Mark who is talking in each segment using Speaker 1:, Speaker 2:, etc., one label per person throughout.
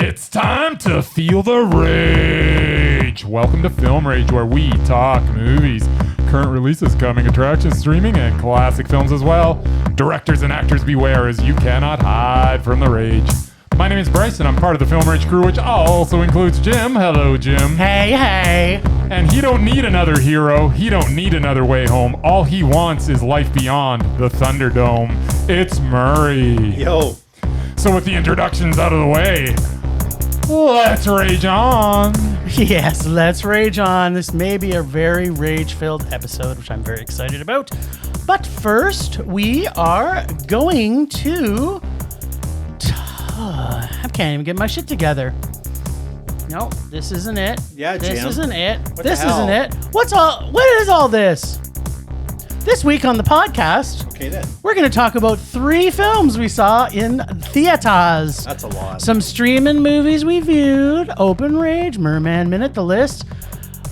Speaker 1: It's time to feel the rage. Welcome to Film Rage, where we talk movies, current releases, coming attractions, streaming, and classic films as well. Directors and actors beware, as you cannot hide from the rage. My name is Bryce, and I'm part of the Film Rage crew, which also includes Jim. Hello, Jim.
Speaker 2: Hey, hey.
Speaker 1: And he don't need another hero. He don't need another way home. All he wants is life beyond the Thunderdome. It's Murray.
Speaker 3: Yo.
Speaker 1: So with the introductions out of the way, let's rage on.
Speaker 2: Yes, let's rage on. This may be a very rage-filled episode, which I'm very excited about. But first, we are going to... I can't even get my shit together. No, this isn't it.
Speaker 3: Yeah,
Speaker 2: This
Speaker 3: Jim.
Speaker 2: isn't it.
Speaker 3: What
Speaker 2: This
Speaker 3: the hell?
Speaker 2: isn't it. What is all this? This week on the podcast,
Speaker 3: Okay, then.
Speaker 2: we're going to talk about 3 films we saw in theaters.
Speaker 3: That's a lot.
Speaker 2: Some streaming movies we viewed. Open Rage, Murman Minute, the list.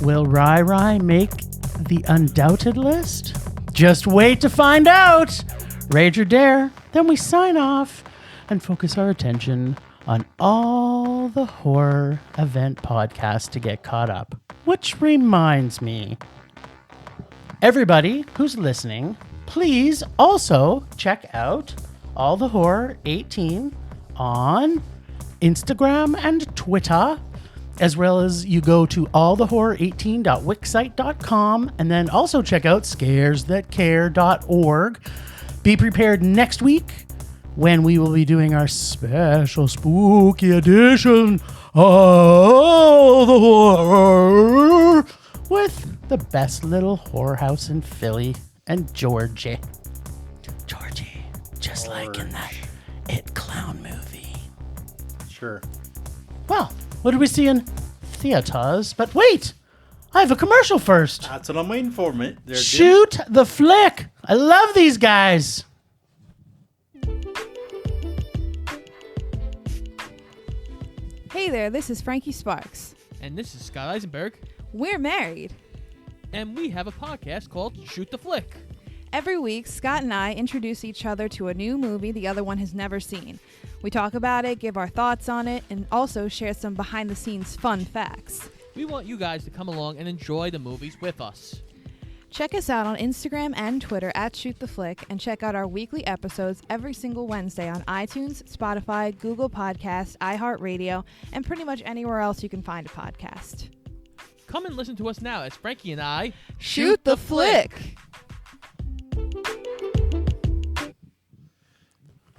Speaker 2: Will Rai make the Undoubted list? Just wait to find out. Rage or dare. Then we sign off and focus our attention on all the horror event podcasts to get caught up. Which reminds me, everybody who's listening, please also check out All the Horror 18 on Instagram and Twitter, as well as you go to allthehorror18.wixsite.com, and then also check out scaresthatcare.org. Be prepared next week when we will be doing our special spooky edition of the horror with the best little whorehouse in Philly and Georgie, just like in that It Clown movie.
Speaker 3: Sure.
Speaker 2: Well, what did we see in theaters? But wait, I have a commercial first.
Speaker 3: That's what I'm waiting for, mate. There, Jim.
Speaker 2: Shoot the flick. I love these guys.
Speaker 4: Hey there, this is Frankie Sparks.
Speaker 5: And this is Scott Eisenberg.
Speaker 4: We're married.
Speaker 5: And we have a podcast called Shoot the Flick.
Speaker 4: Every week, Scott and I introduce each other to a new movie the other one has never seen. We talk about it, give our thoughts on it, and also share some behind-the-scenes fun facts.
Speaker 5: We want you guys to come along and enjoy the movies with us.
Speaker 4: Check us out on Instagram and Twitter at Shoot the Flick, and check out our weekly episodes every single Wednesday on iTunes, Spotify, Google Podcasts, iHeartRadio, and pretty much anywhere else you can find a podcast.
Speaker 5: Come and listen to us now as Frankie and I
Speaker 4: Shoot the Flick!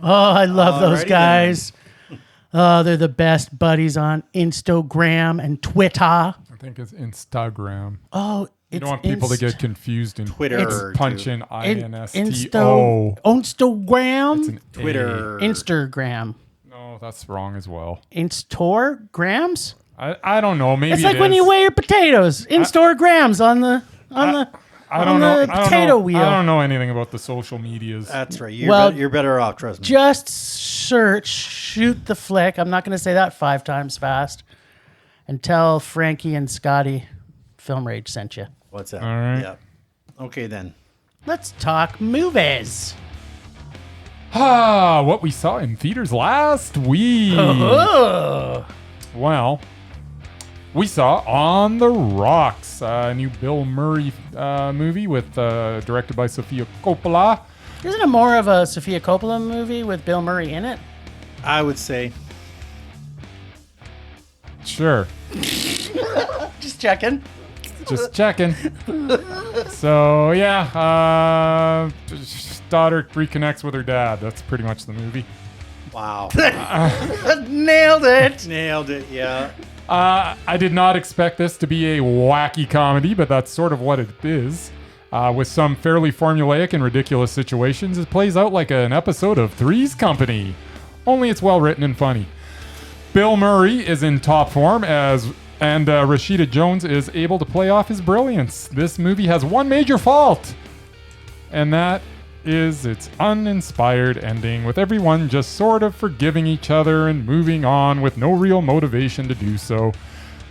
Speaker 2: Oh, I love those
Speaker 3: Alrighty
Speaker 2: guys. Oh, they're the best buddies on Instagram and Twitter.
Speaker 1: I think it's Instagram.
Speaker 2: Oh,
Speaker 1: You
Speaker 2: it's
Speaker 1: don't want people to get confused and
Speaker 3: Twitter.
Speaker 1: punch
Speaker 3: too.
Speaker 1: in INSTO.
Speaker 2: Instagram?
Speaker 1: It's an
Speaker 3: Twitter.
Speaker 2: Instagram.
Speaker 1: No, that's wrong as well.
Speaker 2: Instorgrams?
Speaker 1: I don't know. Maybe
Speaker 2: It's like when you weigh your potatoes. Instagrams on the potato wheel.
Speaker 1: I don't know anything about the social medias.
Speaker 3: That's right. You're,
Speaker 2: Well,
Speaker 3: you're better off, trust me.
Speaker 2: Just search Shoot the Flick. I'm not going to say that 5 times fast. And tell Frankie and Scotty Film Rage sent you.
Speaker 3: What's that?
Speaker 1: All right.
Speaker 3: Yeah. Okay, then.
Speaker 2: Let's talk movies.
Speaker 1: What we saw in theaters last week.
Speaker 2: Oh.
Speaker 1: Well, we saw On the Rocks, a new Bill Murray movie with directed by Sophia Coppola.
Speaker 2: Isn't it more of a Sophia Coppola movie with Bill Murray in it?
Speaker 3: I would say.
Speaker 1: Sure.
Speaker 2: Just checking.
Speaker 1: Just checking. So, yeah, daughter reconnects with her dad. That's pretty much the movie.
Speaker 3: Wow.
Speaker 2: Nailed it.
Speaker 3: Nailed it, yeah.
Speaker 1: I did not expect this to be a wacky comedy, but that's sort of what it is. With some fairly formulaic and ridiculous situations, it plays out like an episode of Three's Company. Only it's well written and funny. Bill Murray is in top form and Rashida Jones is able to play off his brilliance. This movie has one major fault, and that is its uninspired ending, with everyone just sort of forgiving each other and moving on with no real motivation to do so.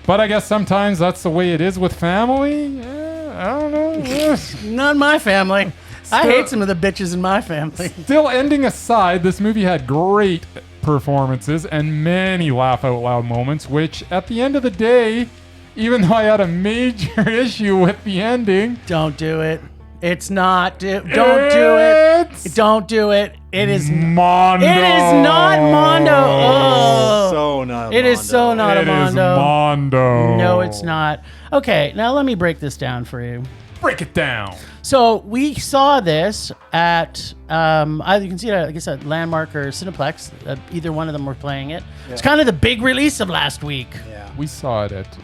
Speaker 1: But I guess sometimes that's the way it is with family. I don't know.
Speaker 2: Not my family. I hate some of the bitches in my family.
Speaker 1: Still, ending aside, this movie had great performances and many laugh out loud moments, which at the end of the day, even though I had a major issue with the ending,
Speaker 2: Don't do it. It's not. Don't do it. Don't do it. It is.
Speaker 1: Mondo.
Speaker 2: It is not Mondo. Oh.
Speaker 3: So not.
Speaker 2: It is so not a
Speaker 1: It is
Speaker 2: Mondo.
Speaker 1: Mondo.
Speaker 2: No, it's not. Okay, now let me break this down for you.
Speaker 1: Break it down.
Speaker 2: So we saw this at either you can see it, like I said, Landmark or Cineplex. Either one of them were playing it. It's kind of the big release of last week.
Speaker 3: Yeah.
Speaker 1: We saw it at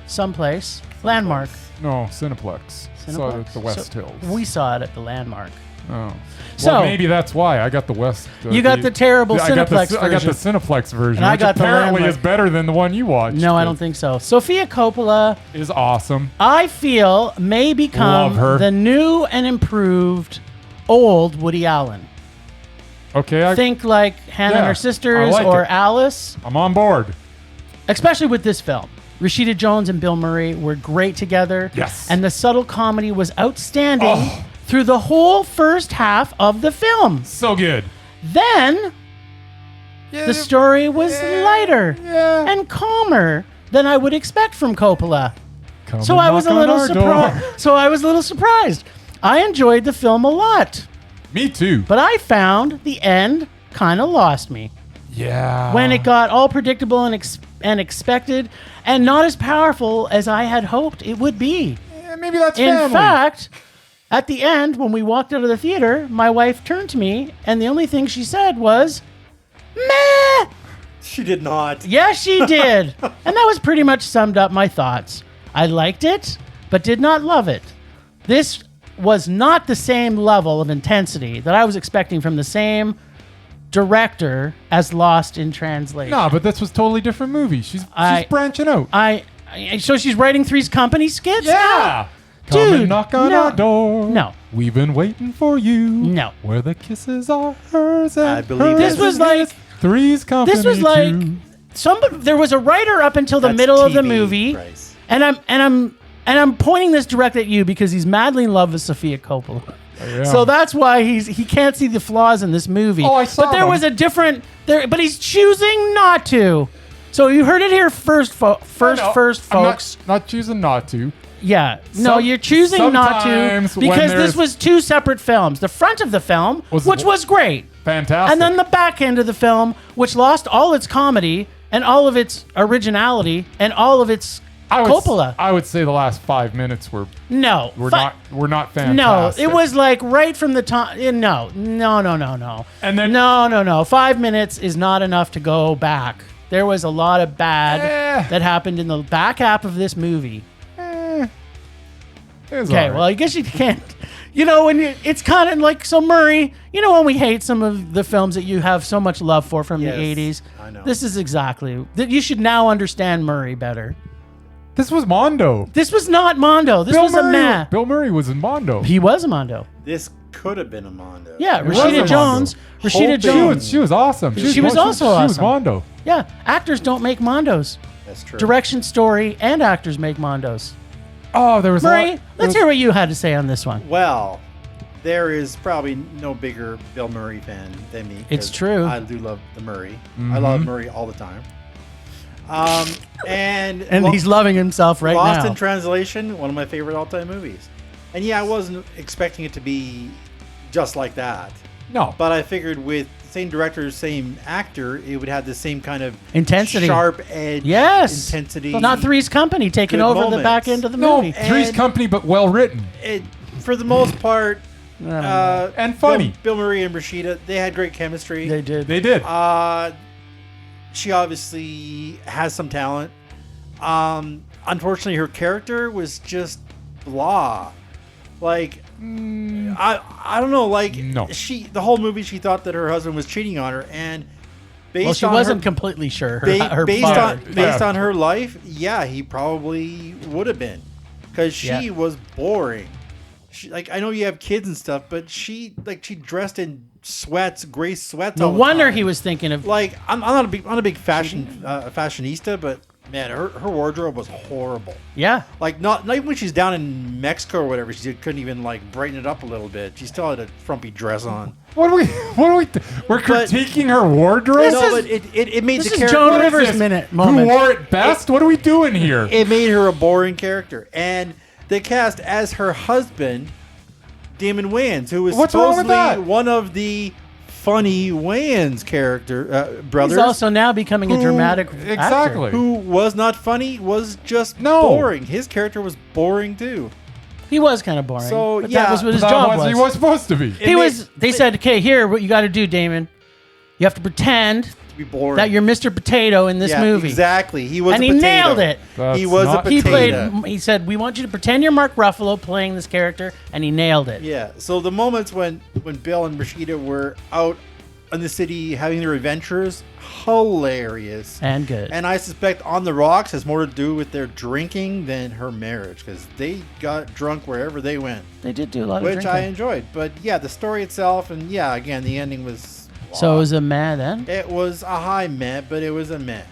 Speaker 2: Someplace. Landmark.
Speaker 1: no, Cineplex. Saw it at the West
Speaker 2: So
Speaker 1: Hills.
Speaker 2: We saw it at the Landmark.
Speaker 1: Oh.
Speaker 2: So-
Speaker 1: well, maybe that's why I got the West.
Speaker 2: You got the terrible
Speaker 1: I got the,
Speaker 2: Cineplex
Speaker 1: I got the
Speaker 2: version.
Speaker 1: Cineplex version,
Speaker 2: And I
Speaker 1: which
Speaker 2: got the
Speaker 1: apparently
Speaker 2: Landmark.
Speaker 1: is better than the one you watched.
Speaker 2: No, I don't think so. Sophia Coppola,
Speaker 1: Is awesome.
Speaker 2: I feel, may become
Speaker 1: Love her.
Speaker 2: the new and improved old Woody Allen.
Speaker 1: Okay,
Speaker 2: Think like Hannah and
Speaker 1: Yeah,
Speaker 2: her sisters
Speaker 1: I like
Speaker 2: or
Speaker 1: it.
Speaker 2: Alice,
Speaker 1: I'm on board.
Speaker 2: especially with this film. Rashida Jones and Bill Murray were great together.
Speaker 1: Yes.
Speaker 2: And the subtle comedy was outstanding
Speaker 1: Oh.
Speaker 2: through the whole first half of the film.
Speaker 1: So good.
Speaker 2: Then the story was lighter
Speaker 1: Yeah.
Speaker 2: and calmer than I would expect from Coppola.
Speaker 1: Come
Speaker 2: So
Speaker 1: and
Speaker 2: I was a
Speaker 1: knock on
Speaker 2: little
Speaker 1: our
Speaker 2: surprised.
Speaker 1: door.
Speaker 2: So I was a little surprised. I enjoyed the film a lot,
Speaker 1: Me too.
Speaker 2: but I found the end kind of lost me
Speaker 1: Yeah.
Speaker 2: when it got all predictable and expected, and not as powerful as I had hoped it would be.
Speaker 1: Yeah, maybe that's
Speaker 2: In
Speaker 1: family.
Speaker 2: fact, at the end, when we walked out of the theater, my wife turned to me, and the only thing she said was, "Meh."
Speaker 3: She did not.
Speaker 2: Yes, she did. And that was pretty much summed up my thoughts. I liked it, but did not love it. This was not the same level of intensity that I was expecting from the same director as Lost in Translation.
Speaker 1: No, but this was totally different movie. She's branching out.
Speaker 2: So she's writing Three's Company skits?
Speaker 1: Yeah. Come
Speaker 2: Dude,
Speaker 1: and knock on
Speaker 2: no.
Speaker 1: our door.
Speaker 2: No.
Speaker 1: We've been waiting for you.
Speaker 2: No.
Speaker 1: Where the kisses are hers and
Speaker 3: I believe
Speaker 1: hers
Speaker 2: This was
Speaker 1: and
Speaker 2: like-
Speaker 1: his. Three's Company.
Speaker 2: This was like
Speaker 1: too.
Speaker 2: there was a writer up until the
Speaker 3: That's
Speaker 2: middle of the
Speaker 3: TV,
Speaker 2: movie.
Speaker 3: Bryce.
Speaker 2: And I'm pointing this direct at you because he's madly in love with Sophia Coppola.
Speaker 1: Yeah.
Speaker 2: So that's why he can't see the flaws in this movie.
Speaker 1: Oh, I saw
Speaker 2: But there
Speaker 1: them.
Speaker 2: was a different but he's choosing not to. So you heard it here first,
Speaker 1: No,
Speaker 2: first,
Speaker 1: I'm
Speaker 2: folks.
Speaker 1: not choosing not to.
Speaker 2: Yeah. No, you're choosing not to
Speaker 1: sometimes when
Speaker 2: because
Speaker 1: there's-
Speaker 2: this was two separate films. The front of the film,
Speaker 1: Was-
Speaker 2: which was great,
Speaker 1: Fantastic.
Speaker 2: and then the back end of the film, which lost all its comedy and all of its originality and all of its Coppola.
Speaker 1: I would say the last 5 minutes were
Speaker 2: No.
Speaker 1: not fantastic.
Speaker 2: No, it was like right from the time. No.
Speaker 1: And then
Speaker 2: No. 5 minutes is not enough to go back. There was a lot of bad
Speaker 1: Eh.
Speaker 2: that happened in the back half of this movie.
Speaker 1: It was
Speaker 2: Okay,
Speaker 1: all right.
Speaker 2: well, I guess you can't. It's kind of like, so Murray, when we hate some of the films that you have so much love for from
Speaker 3: Yes,
Speaker 2: the 80s,
Speaker 3: I know.
Speaker 2: this is exactly, that you should now understand Murray better.
Speaker 1: This was Mondo.
Speaker 2: This was not Mondo. This was a man.
Speaker 1: Bill Murray was in Mondo.
Speaker 2: He was a Mondo.
Speaker 3: This could have been a Mondo.
Speaker 2: Yeah,
Speaker 1: was
Speaker 2: Rashida
Speaker 1: a
Speaker 2: Jones.
Speaker 3: Mondo.
Speaker 2: Rashida
Speaker 3: Hoping-
Speaker 2: Jones.
Speaker 1: She was awesome.
Speaker 2: She was also
Speaker 1: She was
Speaker 2: awesome.
Speaker 1: Mondo.
Speaker 2: Yeah, actors don't make Mondos.
Speaker 3: That's true.
Speaker 2: Direction, story, and actors make Mondos.
Speaker 1: Oh, there was a
Speaker 2: Murray,
Speaker 1: lot,
Speaker 2: let's hear what you had to say on this one.
Speaker 3: Well, there is probably no bigger Bill Murray fan than me.
Speaker 2: It's
Speaker 3: 'cause
Speaker 2: true.
Speaker 3: I do love the Murray.
Speaker 1: Mm-hmm.
Speaker 3: I love Murray all the time. And
Speaker 2: He's loving himself right
Speaker 3: Lost
Speaker 2: now.
Speaker 3: in Translation, one of my favorite all-time movies. And yeah, I wasn't expecting it to be just like that.
Speaker 1: No.
Speaker 3: But I figured with the same director, same actor, it would have the same kind of
Speaker 2: Intensity.
Speaker 3: sharp edge,
Speaker 2: Yes.
Speaker 3: intensity.
Speaker 2: Not Three's Company taking
Speaker 3: Good
Speaker 2: over the
Speaker 3: moments.
Speaker 2: back end of the
Speaker 1: No,
Speaker 2: movie.
Speaker 1: Three's
Speaker 3: And-
Speaker 1: Company, but well written.
Speaker 3: It, for the most part,
Speaker 1: And funny.
Speaker 3: Bill Murray and Rashida, they had great chemistry.
Speaker 2: They did.
Speaker 1: They did.
Speaker 3: She obviously has some talent. Unfortunately, her character was just blah. Like, I don't know. Like,
Speaker 1: No.
Speaker 3: the whole movie, she thought that her husband was cheating on her, and based
Speaker 2: Well, she
Speaker 3: on
Speaker 2: wasn't
Speaker 3: her,
Speaker 2: completely sure.
Speaker 3: ba- based
Speaker 2: father.
Speaker 3: on based on her life, yeah, he probably would have been, because she
Speaker 2: Yeah.
Speaker 3: was boring. Like, I know you have kids and stuff, but she dressed in sweats, gray sweats.
Speaker 2: No
Speaker 3: all the
Speaker 2: wonder
Speaker 3: time.
Speaker 2: he was thinking of.
Speaker 3: Like, I'm not a big fashion fashionista, but Man, her wardrobe was horrible.
Speaker 2: Yeah.
Speaker 3: Like not even when she's down in Mexico or whatever, she couldn't even like brighten it up a little bit. She still had a frumpy dress on.
Speaker 1: We're critiquing her wardrobe?
Speaker 3: No, but it made
Speaker 2: This
Speaker 3: the
Speaker 2: is
Speaker 3: character.
Speaker 2: Joan
Speaker 1: What is
Speaker 2: Rivers
Speaker 1: this?
Speaker 2: minute
Speaker 1: Who
Speaker 2: moment.
Speaker 1: wore it best? What are we doing here?
Speaker 3: It made her a boring character, and they cast as her husband Damon Wayans, who was
Speaker 1: What's wrong with
Speaker 3: supposedly
Speaker 1: that?
Speaker 3: one of the funny Wayans brothers.
Speaker 2: He's also now becoming a dramatic
Speaker 1: Exactly.
Speaker 2: actor.
Speaker 3: who was not funny, was just
Speaker 1: No.
Speaker 3: boring. His character was boring too.
Speaker 2: He was kind of boring.
Speaker 3: So,
Speaker 2: but
Speaker 3: yeah,
Speaker 2: that was what his
Speaker 1: That
Speaker 2: job was.
Speaker 1: He was supposed to be.
Speaker 2: He was. They said, "Okay, here, what you got to do, Damon? You have to pretend
Speaker 3: To be boring.
Speaker 2: that you're Mr. Potato in this
Speaker 3: yeah,
Speaker 2: movie."
Speaker 3: Exactly. He was
Speaker 2: And
Speaker 3: a
Speaker 2: he
Speaker 3: potato.
Speaker 2: nailed it.
Speaker 1: That's
Speaker 3: He was a
Speaker 1: not-
Speaker 2: He
Speaker 3: potato.
Speaker 2: played. He said, "We want you to pretend you're Mark Ruffalo playing this character," and he nailed it.
Speaker 3: Yeah. So the moments when Bill and Rashida were out in the city having their adventures, hilarious.
Speaker 2: And good.
Speaker 3: And I suspect On the Rocks has more to do with their drinking than her marriage, because they got drunk wherever they went,
Speaker 2: They did do a lot of
Speaker 3: which
Speaker 2: drinking.
Speaker 3: I enjoyed. But yeah, the story itself, and yeah, again, the ending was.
Speaker 2: So it was a meh then.
Speaker 3: It was a high meh, but it was a meh.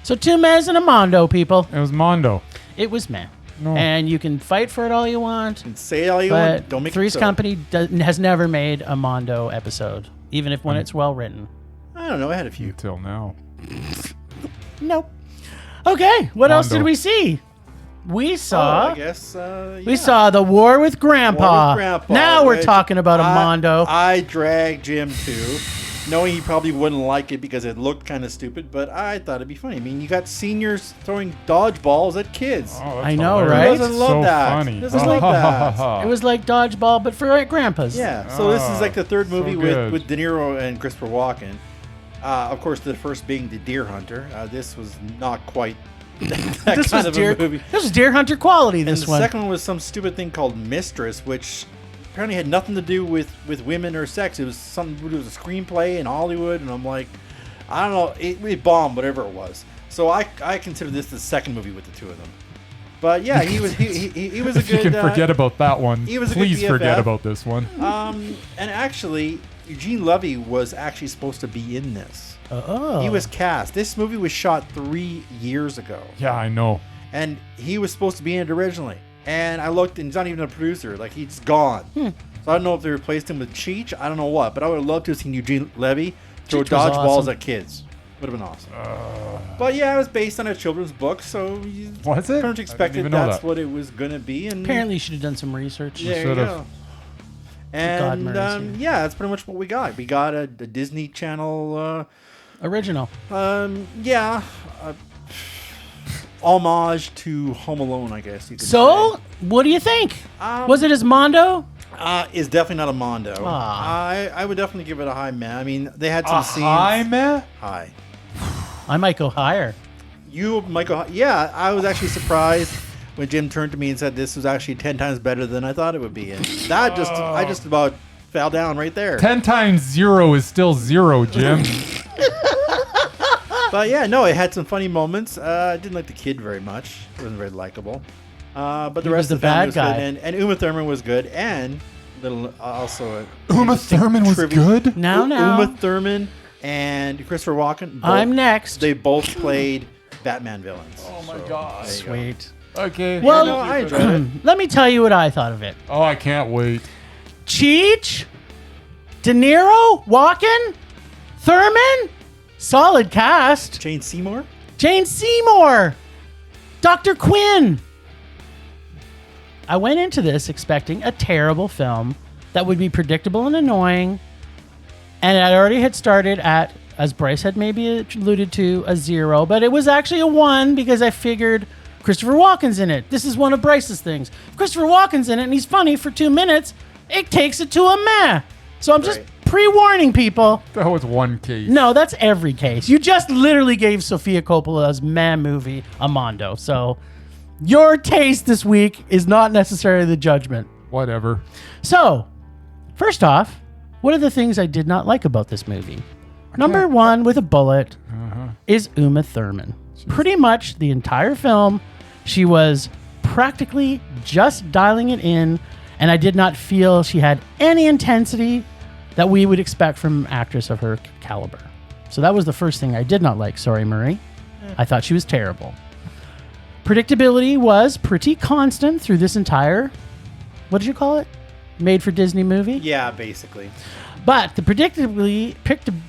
Speaker 2: So 2 mehs and a mondo, people.
Speaker 1: It was Mondo.
Speaker 2: It was meh.
Speaker 1: No.
Speaker 2: And you can fight for it all you want,
Speaker 3: And say all you
Speaker 2: but
Speaker 3: want, don't make
Speaker 2: Three's
Speaker 3: it so.
Speaker 2: Company has never made a mondo episode, even if when it's well written.
Speaker 3: I don't know. I had a few.
Speaker 1: Until now.
Speaker 2: Nope. Okay, what else
Speaker 1: Mondo.
Speaker 2: did we see? We saw.
Speaker 3: I guess.
Speaker 2: We saw The War with Grandpa.
Speaker 3: War with Grandpa,
Speaker 2: Now we're
Speaker 3: which
Speaker 2: talking about a mondo.
Speaker 3: I dragged Jim to, knowing he probably wouldn't like it because it looked kind of stupid, but I thought it'd be funny. I mean, you got seniors throwing dodgeballs at kids.
Speaker 1: Oh, that's
Speaker 2: I know,
Speaker 1: hilarious.
Speaker 2: right?
Speaker 3: Who doesn't love
Speaker 1: so
Speaker 3: that?
Speaker 1: funny.
Speaker 3: Who doesn't love that?
Speaker 2: It was like dodgeball, but for grandpas.
Speaker 3: Yeah, so this is
Speaker 1: Oh,
Speaker 3: like the third
Speaker 1: so
Speaker 3: movie
Speaker 1: good.
Speaker 3: with De Niro and Christopher Walken. Of course, the first being The Deer Hunter. This was not quite that
Speaker 2: This
Speaker 3: kind
Speaker 2: was
Speaker 3: of a movie.
Speaker 2: This was Deer Hunter quality.
Speaker 3: And
Speaker 2: This
Speaker 3: the
Speaker 2: one.
Speaker 3: second one was some stupid thing called Mistress, which apparently had nothing to do with women or sex. It was something. It was a screenplay in Hollywood, and I'm like, I don't know. It bombed, whatever it was. So I consider this the second movie with the two of them. But yeah, he was a
Speaker 1: If you
Speaker 3: good.
Speaker 1: can forget about that one,
Speaker 3: he was a good
Speaker 1: please forget
Speaker 3: BFF.
Speaker 1: about this one.
Speaker 3: And actually, Eugene Levy was actually supposed to be in this.
Speaker 2: Oh.
Speaker 3: He was cast. This movie was shot 3 years ago.
Speaker 1: Yeah, I know.
Speaker 3: And he was supposed to be in it originally. And I looked, and he's not even a producer. Like, he's gone. So I don't know if they replaced him with Cheech. I don't know what. But I would have loved to have seen Eugene Levy throw
Speaker 2: Cheech was
Speaker 3: dodgeballs
Speaker 2: awesome.
Speaker 3: at kids. Would have been awesome. But yeah, it was based on a children's book, so you
Speaker 1: Was it?
Speaker 3: pretty much
Speaker 1: I didn't
Speaker 3: expected
Speaker 1: even know
Speaker 3: that's
Speaker 1: that.
Speaker 3: what it was going to be. And
Speaker 2: Apparently, you should have done some research.
Speaker 3: there you
Speaker 1: should've.
Speaker 3: go. And
Speaker 2: mercy.
Speaker 3: yeah, that's pretty much what we got. We got a Disney Channel...
Speaker 2: Original.
Speaker 3: yeah, homage to Home Alone, I guess you could
Speaker 2: So,
Speaker 3: say.
Speaker 2: what do you think? Was it as mondo?
Speaker 3: Is definitely not a Mondo.
Speaker 2: Aw.
Speaker 3: I would definitely give it a high man. I mean, they had some scenes.
Speaker 1: Hi, man.
Speaker 3: High.
Speaker 2: I might go higher.
Speaker 3: You, Michael. Yeah, I was actually surprised when Jim turned to me and said this was actually 10 times better than I thought it would be. And that I just about fell down right there.
Speaker 1: 10 times 0 is still 0, Jim.
Speaker 3: But yeah, no, it had some funny moments. I didn't like the kid very much. It wasn't very likable. But the
Speaker 2: He
Speaker 3: rest
Speaker 2: was
Speaker 3: of
Speaker 2: the
Speaker 3: the family
Speaker 2: bad
Speaker 3: was
Speaker 2: guy.
Speaker 3: good. And Uma Thurman was good. And little also
Speaker 1: Uma Thurman was
Speaker 3: trivia.
Speaker 1: good?
Speaker 2: Now.
Speaker 3: Uma Thurman and Christopher Walken.
Speaker 2: I'm next.
Speaker 3: They both played Batman villains. Oh
Speaker 1: my God.
Speaker 3: there you go.
Speaker 2: Sweet.
Speaker 1: Okay.
Speaker 2: Well,
Speaker 3: no, I enjoyed it.
Speaker 2: let me tell you what I thought of it.
Speaker 1: Oh, I can't wait.
Speaker 2: Cheech, De Niro, Walken, Thurman, solid cast.
Speaker 3: Jane Seymour.
Speaker 2: Jane Seymour, Dr. Quinn. I went into this expecting a terrible film that would be predictable and annoying, and I already had started at, as Bryce had maybe alluded to, a 0, but it was actually a 1 because I figured Christopher Walken's in it. This is one of Bryce's things. If Christopher Walken's in it and he's funny for 2 minutes, it takes it to a meh. So I'm just
Speaker 3: Right.
Speaker 2: pre-warning people.
Speaker 1: That was one case.
Speaker 2: No, that's every case. You just literally gave Sophia Coppola's meh movie a mondo. So your taste this week is not necessarily the judgment.
Speaker 1: Whatever.
Speaker 2: So, first off, what are the things I did not like about this movie? Number one, with a bullet, is Uma Thurman. Pretty much the entire film, she was practically just dialing it in, and I did not feel she had any intensity that we would expect from an actress of her caliber. So that was the first thing I did not like. Sorry, Murray. I thought she was terrible. Predictability was pretty constant through this entire, what did you call it? Made for Disney movie?
Speaker 3: Yeah, basically.
Speaker 2: But the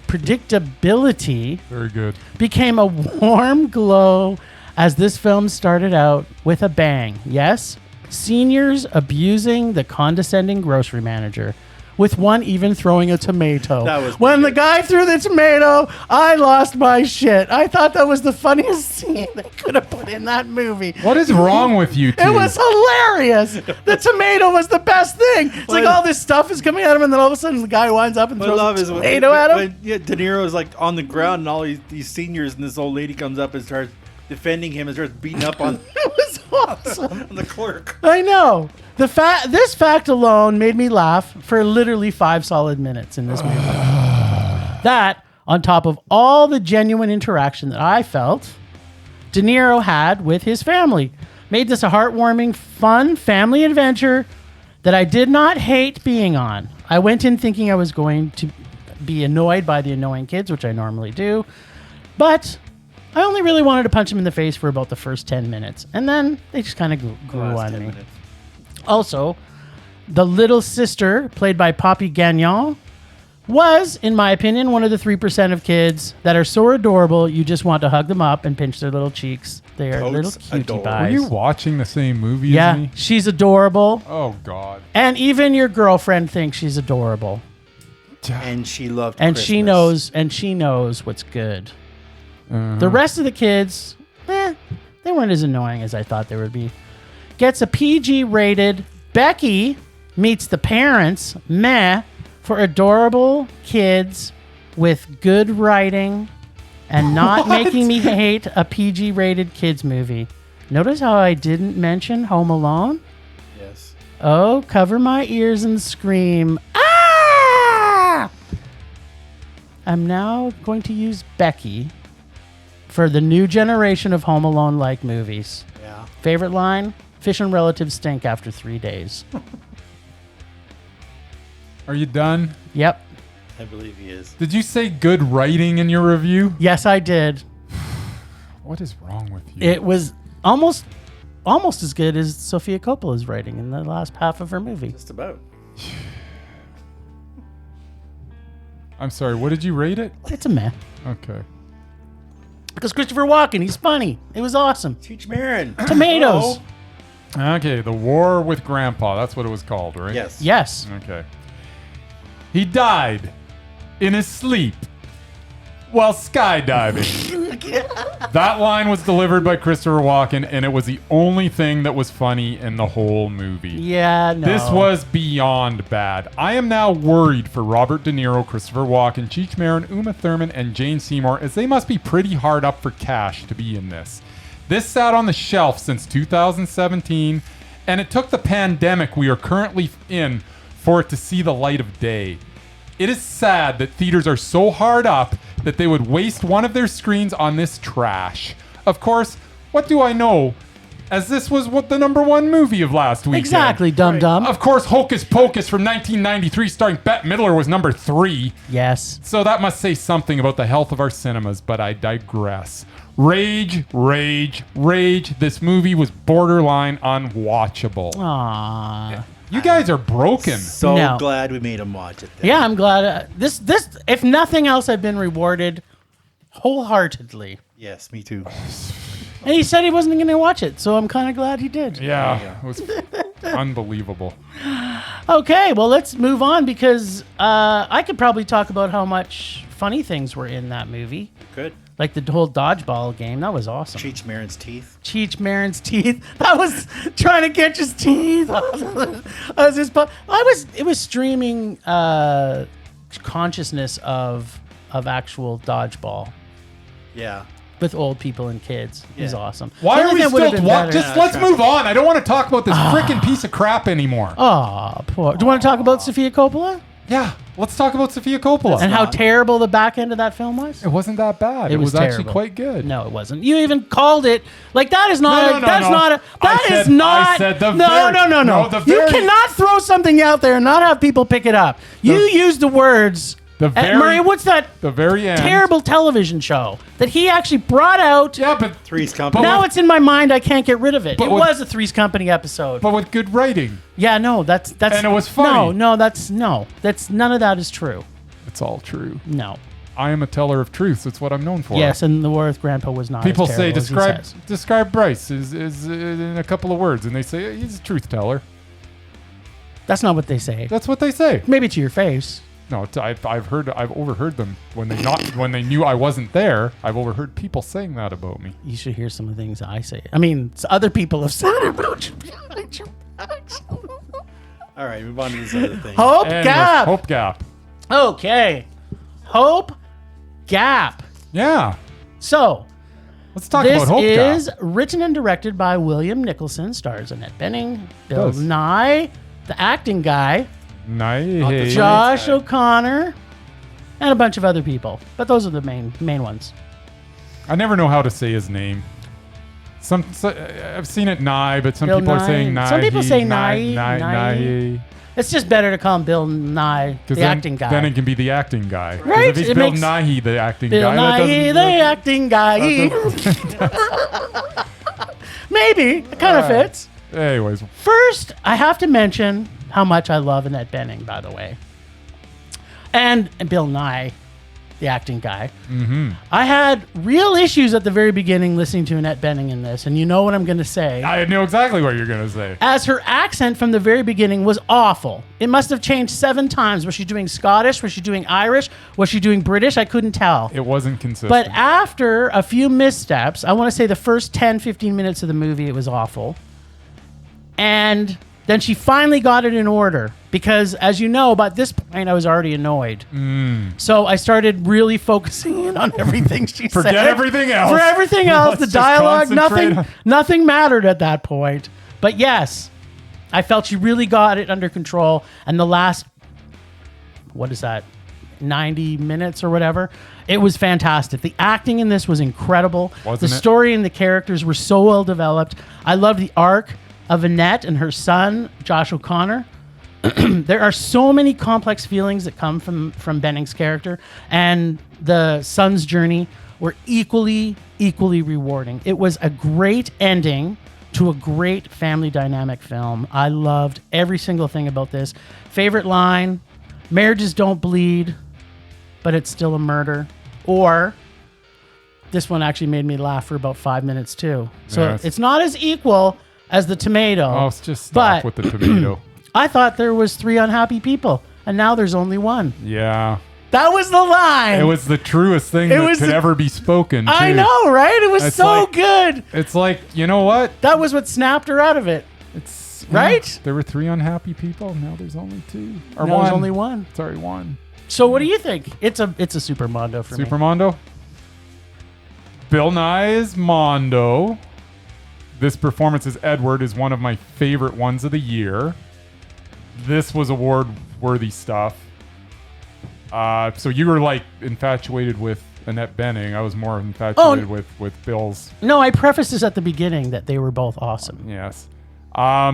Speaker 2: predictability
Speaker 1: Very good.
Speaker 2: became a warm glow as this film started out with a bang. Yes, seniors abusing the condescending grocery manager, with one even throwing a tomato.
Speaker 3: That was
Speaker 2: when the
Speaker 3: good.
Speaker 2: guy threw the tomato, I lost my shit. I thought that was the funniest scene they could have put in that movie.
Speaker 1: What is wrong with you two?
Speaker 2: It was hilarious. The tomato was the best thing. It's like all this stuff is coming at him, and then all of a sudden the guy winds up and
Speaker 3: What I love
Speaker 2: throws
Speaker 3: is
Speaker 2: a tomato at him.
Speaker 3: when De Niro's like on the ground and all these seniors and this old lady comes up and starts defending him and starts beating up on,
Speaker 2: It was awesome.
Speaker 3: on the clerk.
Speaker 2: I know. This fact alone made me laugh for literally 5 solid minutes in this movie. That, on top of all the genuine interaction that I felt De Niro had with his family, made this a heartwarming, fun family adventure that I did not hate being on. I went in thinking I was going to be annoyed by the annoying kids, which I normally do, but I only really wanted to punch him in the face for about the first 10 minutes, and then they just kind of grew
Speaker 3: Last
Speaker 2: on
Speaker 3: 10
Speaker 2: me.
Speaker 3: minutes.
Speaker 2: Also, the little sister, played by Poppy Gagnon, was, in my opinion, one of the 3% of kids that are so adorable you just want to hug them up and pinch their little cheeks. They're
Speaker 3: Totes
Speaker 2: little cutie
Speaker 3: adorable.
Speaker 1: Were
Speaker 2: pies.
Speaker 1: you watching the same movie
Speaker 2: Yeah,
Speaker 1: as me?
Speaker 2: she's adorable.
Speaker 1: Oh, God.
Speaker 2: And even your girlfriend thinks she's adorable.
Speaker 3: And she loved
Speaker 2: And
Speaker 3: Christmas.
Speaker 2: she knows what's good.
Speaker 1: Uh-huh.
Speaker 2: The rest of the kids, they weren't as annoying as I thought they would be. Gets a PG rated. Becky meets the parents, meh, for adorable kids with good writing and not making me hate a PG rated kids movie. Notice how I didn't mention Home Alone?
Speaker 3: Yes.
Speaker 2: Oh, cover my ears and scream, ah! I'm now going to use Becky for the new generation of Home Alone-like movies.
Speaker 3: Yeah.
Speaker 2: Favorite line? Fish and relatives stink after 3 days.
Speaker 1: Are you done?
Speaker 2: Yep.
Speaker 3: I believe he is.
Speaker 1: Did you say good writing in your review?
Speaker 2: Yes, I did.
Speaker 1: What is wrong with you?
Speaker 2: It was almost as good as Sophia Coppola's writing in the last half of her movie.
Speaker 3: Just about.
Speaker 1: I'm sorry, what did you rate it?
Speaker 2: It's a meh.
Speaker 1: Okay.
Speaker 2: Because Christopher Walken, he's funny. It was awesome.
Speaker 3: Teach Marin.
Speaker 2: Tomatoes.
Speaker 1: Okay, The War with Grandpa. That's what it was called, right?
Speaker 3: Yes.
Speaker 2: Yes.
Speaker 1: Okay. He died in his sleep while skydiving. That line was delivered by Christopher Walken, and it was the only thing that was funny in the whole movie.
Speaker 2: Yeah, no.
Speaker 1: This was beyond bad. I am now worried for Robert De Niro, Christopher Walken, Cheech Marin, Uma Thurman, and Jane Seymour, as they must be pretty hard up for cash to be in this. This sat on the shelf since 2017, and it took the pandemic we are currently in for it to see the light of day. It is sad that theaters are so hard up that they would waste one of their screens on this trash. Of course, what do I know? As this was what the #1 movie of last weekend.
Speaker 2: Exactly, dum-dum.
Speaker 1: Of course, Hocus Pocus from 1993 starring Bette Midler was #3.
Speaker 2: Yes.
Speaker 1: So that must say something about the health of our cinemas, but I digress. Rage, rage, rage. This movie was borderline unwatchable.
Speaker 2: Aww.
Speaker 1: You guys are broken.
Speaker 3: So
Speaker 2: No.
Speaker 3: glad we made him watch it. Then.
Speaker 2: Yeah, I'm glad. This, if nothing else, I've been rewarded wholeheartedly.
Speaker 3: Yes, me too.
Speaker 2: And he said he wasn't going to watch it, so I'm kind of glad he did.
Speaker 1: Yeah, it was unbelievable.
Speaker 2: Okay, well, let's move on because I could probably talk about how much funny things were in that movie.
Speaker 3: Good.
Speaker 2: Like the whole dodgeball game. That was awesome.
Speaker 3: Cheech Marin's teeth.
Speaker 2: Cheech Marin's teeth. That was trying to catch his teeth. It was streaming consciousness of actual dodgeball
Speaker 3: Yeah.
Speaker 2: with old people and kids. It was
Speaker 3: Yeah.
Speaker 2: awesome.
Speaker 1: Why
Speaker 2: The
Speaker 1: are
Speaker 2: only
Speaker 1: we
Speaker 2: thing that would've
Speaker 1: still
Speaker 2: been better-
Speaker 1: just let's move on. I don't want to talk about this freaking piece of crap anymore.
Speaker 2: Aw, poor. Do you want to talk about Sophia Coppola
Speaker 1: Yeah, let's talk about Sophia Coppola.
Speaker 2: and how
Speaker 3: not.
Speaker 2: terrible the back end of that film was?
Speaker 1: It wasn't that bad. It
Speaker 2: was
Speaker 1: was actually
Speaker 2: terrible.
Speaker 1: quite good.
Speaker 2: No, it wasn't. You even called it like that is not.
Speaker 1: No,
Speaker 2: that's
Speaker 1: no.
Speaker 2: not.
Speaker 1: I said- I said the
Speaker 2: No,
Speaker 1: very-
Speaker 2: no.
Speaker 1: no, the
Speaker 2: You
Speaker 1: very-
Speaker 2: cannot throw something out there and not have people pick it up. You use the words Murray, what's that
Speaker 1: the very end.
Speaker 2: terrible television show that he actually brought out?
Speaker 1: Yeah, but
Speaker 3: Three's Company.
Speaker 2: Now it's in my mind. I can't get rid of it.
Speaker 1: But
Speaker 2: It
Speaker 1: with-
Speaker 2: was a Three's Company episode.
Speaker 1: but with good writing.
Speaker 2: Yeah, no, that's
Speaker 1: And it was funny.
Speaker 2: No, that's none of that is true.
Speaker 1: It's all true.
Speaker 2: No.
Speaker 1: I am a teller of truths. That's what I'm known for.
Speaker 2: Yes, and the war with Grandpa was not.
Speaker 1: People
Speaker 2: as
Speaker 1: say
Speaker 2: terrible as he
Speaker 1: describe
Speaker 2: says.
Speaker 1: describe Bryce is in a couple of words, and they say he's a truth teller.
Speaker 2: That's not what they say.
Speaker 1: That's what they say.
Speaker 2: Maybe to your face.
Speaker 1: No, I've overheard them when they knew I wasn't there. I've overheard people saying that about me.
Speaker 2: You should hear some of the things I say. I mean, other people have said about you.
Speaker 3: All right, move on to this other thing.
Speaker 2: Hope
Speaker 1: And
Speaker 2: Gap.
Speaker 1: with Hope Gap.
Speaker 2: Okay. Hope Gap.
Speaker 1: Yeah.
Speaker 2: So,
Speaker 1: Let's talk
Speaker 2: this
Speaker 1: about Hope
Speaker 2: is
Speaker 1: Gap.
Speaker 2: written and directed by William Nicholson, stars Annette Bening, Bill
Speaker 1: Does.
Speaker 2: Nye, the acting guy,
Speaker 1: Nice.
Speaker 2: Josh
Speaker 3: guy.
Speaker 2: O'Connor, and a bunch of other people. But those are the main ones.
Speaker 1: I never know how to say his name. I've seen it Nye, but some
Speaker 2: Bill
Speaker 1: people are
Speaker 2: Nye.
Speaker 1: saying Nye.
Speaker 2: Some people say Nye.
Speaker 1: Nye.
Speaker 2: It's just better to call him Bill Nye, the acting guy.
Speaker 1: Then it can be the acting guy. 'Cause
Speaker 2: Right,
Speaker 1: If he's
Speaker 2: it
Speaker 1: Bill
Speaker 2: makes-
Speaker 1: Nighy, the acting
Speaker 2: Bill
Speaker 1: guy. that
Speaker 2: Nye,
Speaker 1: doesn't-
Speaker 2: the acting guy. Maybe. It kind of fits.
Speaker 1: Anyways,
Speaker 2: First, I have to mention how much I love Annette Bening, by the way. And Bill Nye, the acting guy. Mm-hmm. I had real issues at the very beginning listening to Annette Bening in this, and you know what I'm going to say.
Speaker 1: I know exactly what you're going to say.
Speaker 2: As her accent from the very beginning was awful. It must have changed 7 times. Was she doing Scottish? Was she doing Irish? Was she doing British? I couldn't tell.
Speaker 1: It wasn't consistent.
Speaker 2: But after a few missteps, I want to say the first 10, 15 minutes of the movie, it was awful. And then she finally got it in order because, as you know, by this point, I was already annoyed. So I started really focusing in on everything she said.
Speaker 1: Forget everything else.
Speaker 2: For everything else,
Speaker 1: Let's
Speaker 2: the
Speaker 1: just
Speaker 2: dialogue,
Speaker 1: concentrate
Speaker 2: nothing mattered at that point. But yes, I felt she really got it under control. And the last, 90 minutes or whatever, it was fantastic. The acting in this was incredible.
Speaker 1: Wasn't
Speaker 2: the
Speaker 1: it?
Speaker 2: story and the characters were so well developed. I loved the arc of Annette and her son, Josh O'Connor. There are so many complex feelings that come from Benning's character, and the son's journey were equally rewarding. It was a great ending to a great family dynamic film. I loved every single thing about this. Favorite line, marriages don't bleed, but it's still a murder. Or, this one actually made me laugh for about 5 minutes too. So
Speaker 1: Yes.
Speaker 2: it's not as equal as the tomato.
Speaker 1: Oh, it's just stop
Speaker 2: but
Speaker 1: with the tomato.
Speaker 2: I thought there was 3 unhappy people, and now there's only 1.
Speaker 1: Yeah.
Speaker 2: That was the line.
Speaker 1: It was the truest thing
Speaker 2: It
Speaker 1: that
Speaker 2: was
Speaker 1: could
Speaker 2: the-
Speaker 1: ever be spoken.
Speaker 2: I
Speaker 1: too.
Speaker 2: know, right? It was
Speaker 1: It's
Speaker 2: so
Speaker 1: like-
Speaker 2: good.
Speaker 1: It's like, you know what?
Speaker 2: That was what snapped her out of it.
Speaker 1: It's
Speaker 2: Right?
Speaker 1: There were 3 unhappy people. Now there's only 2. Or
Speaker 2: Now
Speaker 1: 1.
Speaker 2: there's only 1.
Speaker 1: Sorry, 1.
Speaker 2: So what do you think? It's a super mondo for me.
Speaker 1: Super Mondo. Bill Nye's Mondo. This performance as Edward is one of my favorite ones of the year. This was award-worthy stuff. So you were like infatuated with Annette Bening. I was more infatuated with Bill's.
Speaker 2: No, I prefaced this at the beginning that they were both awesome.
Speaker 1: Yes.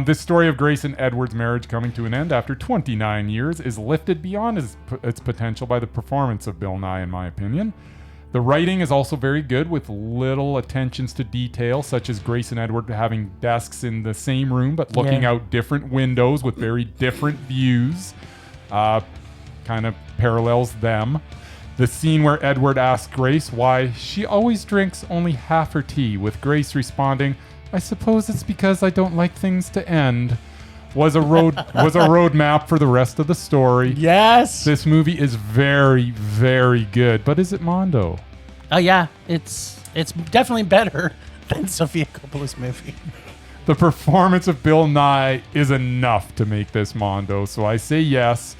Speaker 1: This story of Grace and Edward's marriage coming to an end after 29 years is lifted beyond its potential by the performance of Bill Nye, in my opinion. The writing is also very good with little attentions to detail, such as Grace and Edward having desks in the same room but looking
Speaker 2: Yeah.
Speaker 1: out different windows with very different views. Kind of parallels them. The scene where Edward asks Grace why she always drinks only half her tea, with Grace responding, "I suppose it's because I don't like things to end," was a roadmap for the rest of the story.
Speaker 2: Yes.
Speaker 1: This movie is very, very good, but is it Mondo?
Speaker 2: Oh yeah, it's definitely better than Sophia Coppola's movie.
Speaker 1: The performance of Bill Nye is enough to make this Mondo, so I say yes.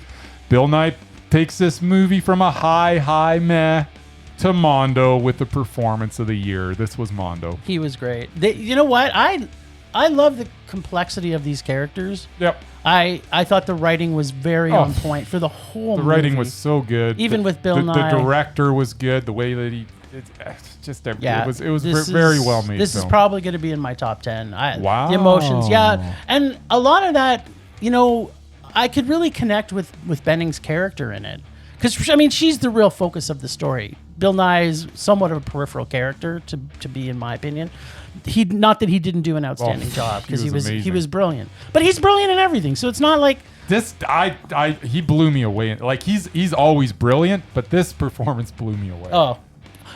Speaker 1: Bill Nye takes this movie from a high meh to Mondo with the performance of the year. This was Mondo.
Speaker 2: He was great. You know what? I love the complexity of these characters.
Speaker 1: Yep.
Speaker 2: I thought the writing was very on point for the whole
Speaker 1: The
Speaker 2: movie.
Speaker 1: writing was so good.
Speaker 2: Even with Bill
Speaker 1: the
Speaker 2: Nye.
Speaker 1: director was good. The way that it's just everything.
Speaker 2: Yeah,
Speaker 1: It was
Speaker 2: this
Speaker 1: very
Speaker 2: is-
Speaker 1: well made.
Speaker 2: This is
Speaker 1: film.
Speaker 2: probably going to be in my top 10.
Speaker 1: Wow.
Speaker 2: The emotions, yeah. And a lot of that, I could really connect with Benning's character in it. Because, I mean, she's the real focus of the story. Bill Nye is somewhat of a peripheral character to be, in my opinion. Not that he didn't do an outstanding job, because he was brilliant. But he's brilliant in everything, so it's not like...
Speaker 1: He blew me away. Like, he's always brilliant, but this performance blew me away.
Speaker 2: Oh.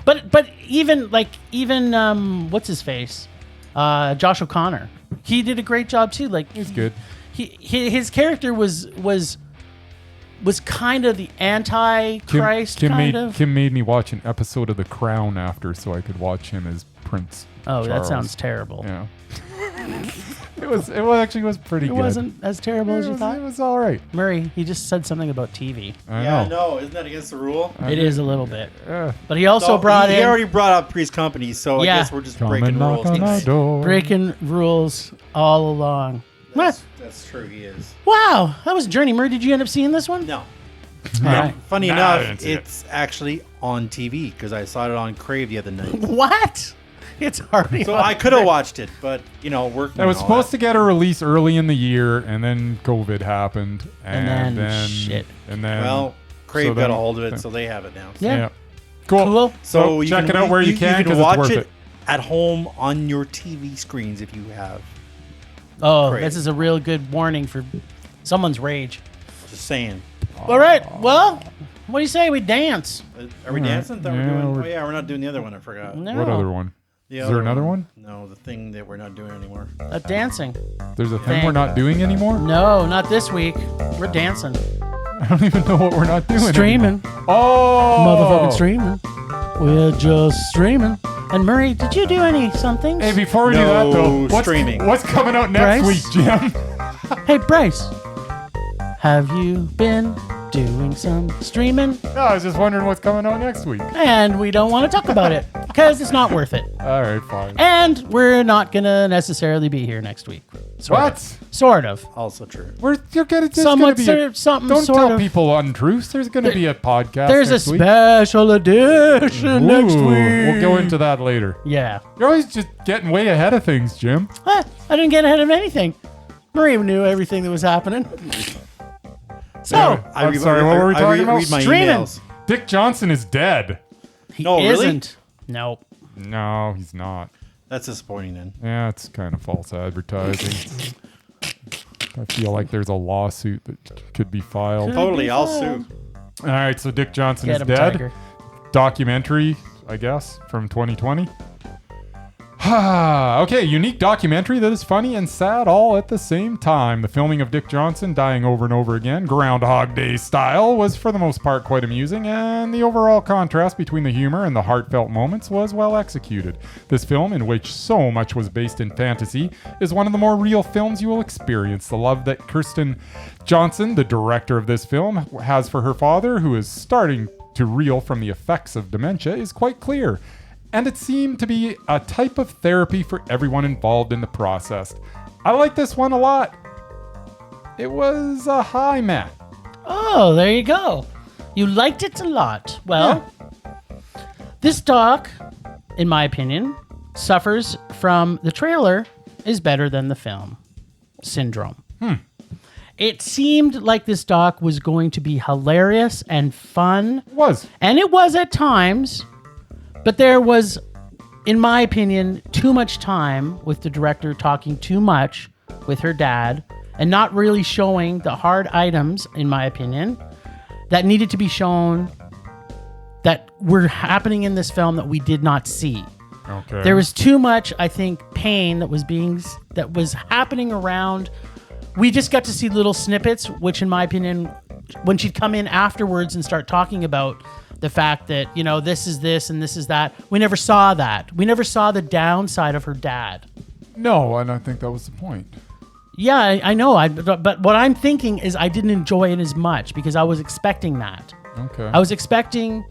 Speaker 2: But even what's his face? Josh O'Connor. He did a great job, too. Like,
Speaker 1: He's good.
Speaker 2: His character was kind of the anti-Christ,
Speaker 1: Kim made me watch an episode of The Crown after, so I could watch him as Prince
Speaker 2: Oh,
Speaker 1: Charles.
Speaker 2: that sounds terrible.
Speaker 1: Yeah. It actually was pretty good.
Speaker 2: It wasn't as terrible as you thought?
Speaker 1: It was all right.
Speaker 2: Murray, he just said something about TV.
Speaker 3: I know. Isn't that against the rule?
Speaker 2: It is a little bit. But he also brought in...
Speaker 3: He already brought up Three's Company, so I guess we're just breaking rules.
Speaker 2: Breaking rules all along.
Speaker 3: That's true, he is.
Speaker 2: Wow, that was a journey. Murray, did you end up seeing this one?
Speaker 3: No.
Speaker 2: Right.
Speaker 3: Funny enough, it's actually on TV, because I saw it on Crave the other night.
Speaker 2: What? It's already
Speaker 3: So I could have watched it, but, work.
Speaker 1: It was supposed to get a release early in the year, and then COVID happened. And then
Speaker 2: shit.
Speaker 1: And then...
Speaker 3: Well, Crave got a hold of it, so they have it now.
Speaker 2: Yeah.
Speaker 1: Cool.
Speaker 3: So you
Speaker 1: check
Speaker 3: can,
Speaker 1: it out where you can, because
Speaker 3: watch
Speaker 1: it's worth
Speaker 3: it
Speaker 1: it.
Speaker 3: at home on your TV screens if you have.
Speaker 2: Oh,
Speaker 3: Crave.
Speaker 2: this is a real good warning for someone's rage.
Speaker 3: Just saying.
Speaker 2: All right. Well, what do you say we dance?
Speaker 3: Are we dancing? Thought
Speaker 1: Yeah,
Speaker 3: we're doing.
Speaker 1: we're-
Speaker 3: We're not doing the other one. I forgot.
Speaker 2: No.
Speaker 1: What other one?
Speaker 3: The
Speaker 1: Is
Speaker 3: other
Speaker 1: there another one?
Speaker 3: No, the thing that we're not doing anymore.
Speaker 2: Dancing.
Speaker 1: There's a thing we're not doing anymore?
Speaker 2: No, not this week. We're dancing.
Speaker 1: I don't even know what we're not doing
Speaker 2: Streaming.
Speaker 1: anymore. Oh!
Speaker 2: Motherfucking streaming. We're just streaming. And Murray, did you do any something?
Speaker 1: Hey, before we do that, though,
Speaker 3: streaming.
Speaker 1: what's coming out next
Speaker 2: Bryce?
Speaker 1: week, Jim?
Speaker 2: Hey, Bryce. Have you been doing some streaming?
Speaker 1: No, I was just wondering what's coming out next week.
Speaker 2: And we don't want to talk about it because it's not worth it.
Speaker 1: All right, fine.
Speaker 2: And we're not going to necessarily be here next week. Sort of.
Speaker 3: Also true.
Speaker 1: You're gonna
Speaker 2: Somewhat
Speaker 1: be a,
Speaker 2: something
Speaker 1: don't
Speaker 2: sort
Speaker 1: tell
Speaker 2: of.
Speaker 1: people untruths. There's going to be a podcast.
Speaker 2: There's a
Speaker 1: next week.
Speaker 2: special edition next
Speaker 1: Ooh,
Speaker 2: week.
Speaker 1: We'll go into that later.
Speaker 2: Yeah.
Speaker 1: You're always just getting way ahead of things, Jim.
Speaker 2: I didn't get ahead of anything. Murray knew everything that was happening. So,
Speaker 1: I'm sorry, what were we talking about?
Speaker 3: Read my
Speaker 2: Streaming.
Speaker 3: emails.
Speaker 1: Dick Johnson is dead.
Speaker 2: he
Speaker 3: No, really?
Speaker 2: isn't. Nope.
Speaker 1: No, he's not.
Speaker 3: That's disappointing then.
Speaker 1: Yeah, it's kind of false advertising. I feel like there's a lawsuit that could be filed.
Speaker 3: Totally, I'll sue.
Speaker 1: All right, so Dick Johnson
Speaker 2: Get
Speaker 1: is
Speaker 2: him,
Speaker 1: dead.
Speaker 2: Tiger.
Speaker 1: Documentary, I guess, from 2020. Okay, unique documentary that is funny and sad all at the same time. The filming of Dick Johnson dying over and over again, Groundhog Day style, was for the most part quite amusing, and the overall contrast between the humor and the heartfelt moments was well executed. This film, in which so much was based in fantasy, is one of the more real films you will experience. The love that Kirsten Johnson, the director of this film, has for her father, who is starting to reel from the effects of dementia, is quite clear. And it seemed to be a type of therapy for everyone involved in the process. I like this one a lot. It was a high, Matt.
Speaker 2: Oh, there you go. You liked it a lot. Well, this doc, in my opinion, suffers from the trailer is better than the film syndrome. It seemed like this doc was going to be hilarious and fun.
Speaker 1: It was.
Speaker 2: And it was at times, but there was, in my opinion, too much time with the director talking too much with her dad and not really showing the hard items, in my opinion, that needed to be shown that were happening in this film that we did not see.
Speaker 1: Okay.
Speaker 2: There was too much, I think, pain that was happening around. We just got to see little snippets, which in my opinion, when she'd come in afterwards and start talking about the fact that, this is this and this is that, we never saw that. We never saw the downside of her dad.
Speaker 1: No, and I think that was the point.
Speaker 2: Yeah, I know. But what I'm thinking is I didn't enjoy it as much because I was expecting that.
Speaker 1: Okay.
Speaker 2: I was expecting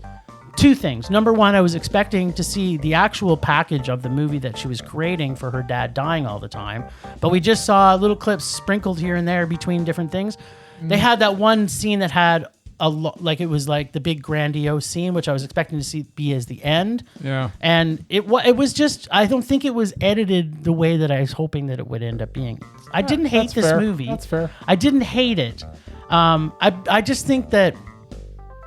Speaker 2: two things. Number one, I was expecting to see the actual package of the movie that she was creating for her dad dying all the time. But we just saw little clips sprinkled here and there between different things. They had that one scene that had it was like the big grandiose scene, which I was expecting to see be as the end.
Speaker 1: Yeah.
Speaker 2: And it was just, I don't think it was edited the way that I was hoping that it would end up being. I didn't hate this
Speaker 1: fair.
Speaker 2: movie.
Speaker 1: That's fair.
Speaker 2: I didn't hate it. I just think that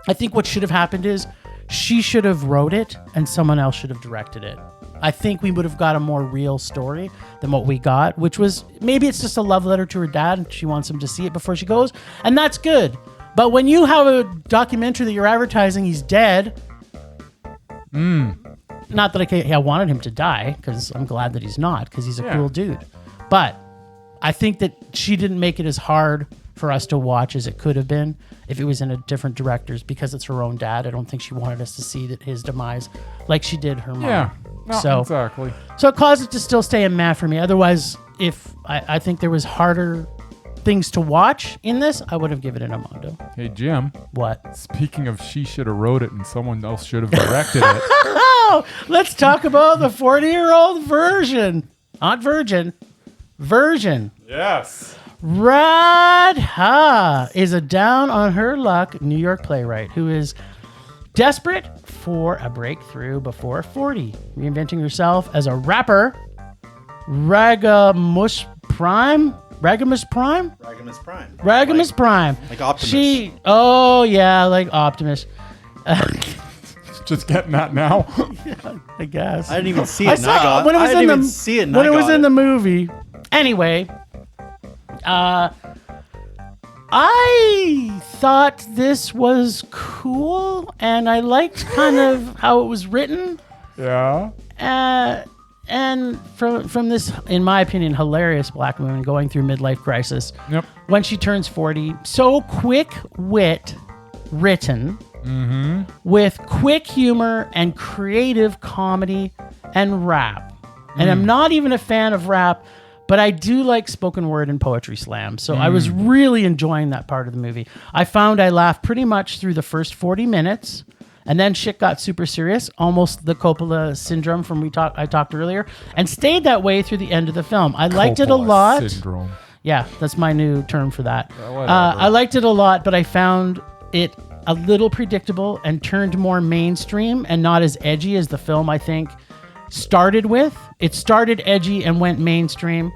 Speaker 2: I think what should have happened is she should have wrote it and someone else should have directed it. I think we would have got a more real story than what we got, which was maybe it's just a love letter to her dad and she wants him to see it before she goes. And that's good. But when you have a documentary that you're advertising, he's dead. Not that I wanted him to die, because I'm glad that he's not, because he's a cool dude. But I think that she didn't make it as hard for us to watch as it could have been if it was in a different director's, because it's her own dad. I don't think she wanted us to see that his demise like she did her mom.
Speaker 1: Yeah. No, exactly.
Speaker 2: So it caused it to still stay a meh for me. Otherwise, if I think there was harder things to watch in this, I would have given it a Mondo.
Speaker 1: Hey, Jim.
Speaker 2: What?
Speaker 1: Speaking of she should have wrote it and someone else should have directed it.
Speaker 2: Oh, let's talk about the 40-year-old version. Not virgin. Version.
Speaker 1: Yes.
Speaker 2: Radha is a down-on-her-luck New York playwright who is desperate for a breakthrough before 40, reinventing herself as a rapper. Ragamus Prime.
Speaker 3: Like Optimus.
Speaker 2: Like Optimus.
Speaker 1: Just getting that now.
Speaker 2: Yeah, I guess.
Speaker 3: I didn't even see it.
Speaker 2: When it was in the movie. Anyway, I thought this was cool, and I liked kind of how it was written.
Speaker 1: Yeah.
Speaker 2: And from this, in my opinion, hilarious black woman going through midlife crisis.
Speaker 1: Yep.
Speaker 2: When she turns 40, so quick wit written, with quick humor and creative comedy and rap. And I'm not even a fan of rap, but I do like spoken word and poetry slam. So I was really enjoying that part of the movie. I found I laughed pretty much through the first 40 minutes. And then shit got super serious, almost the Coppola syndrome from I talked earlier, and stayed that way through the end of the film. I liked it a lot.
Speaker 1: Syndrome.
Speaker 2: Yeah, that's my new term for that.
Speaker 1: Whatever.
Speaker 2: I liked it a lot, but I found it a little predictable and turned more mainstream and not as edgy as the film, I think, started with. It started edgy and went mainstream.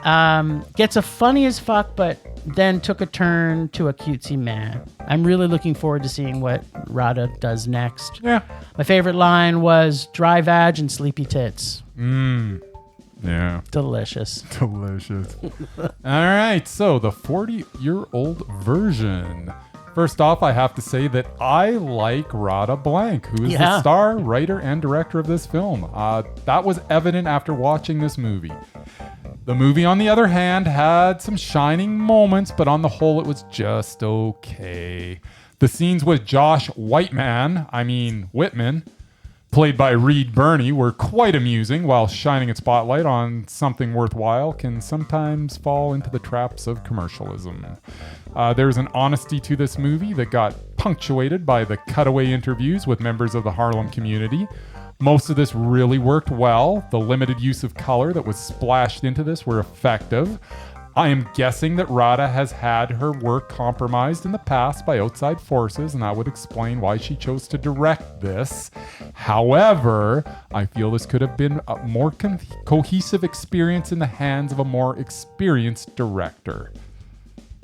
Speaker 2: Gets a funny as fuck, but then took a turn to a cutesy man. I'm really looking forward to seeing what Radha does next.
Speaker 1: Yeah.
Speaker 2: My favorite line was dry vag and sleepy tits.
Speaker 1: Yeah.
Speaker 2: Delicious.
Speaker 1: Delicious. All right. So the 40-year-old version. First off, I have to say that I like Radha Blank, who is the star, writer, and director of this film. That was evident after watching this movie. The movie, on the other hand, had some shining moments, but on the whole, it was just okay. The scenes with Josh Whitman, played by Reed Birney, were quite amusing, while shining a spotlight on something worthwhile can sometimes fall into the traps of commercialism. There's an honesty to this movie that got punctuated by the cutaway interviews with members of the Harlem community. Most of this really worked well. The limited use of color that was splashed into this were effective. I am guessing that Radha has had her work compromised in the past by outside forces, and that would explain why she chose to direct this. However, I feel this could have been a more cohesive experience in the hands of a more experienced director.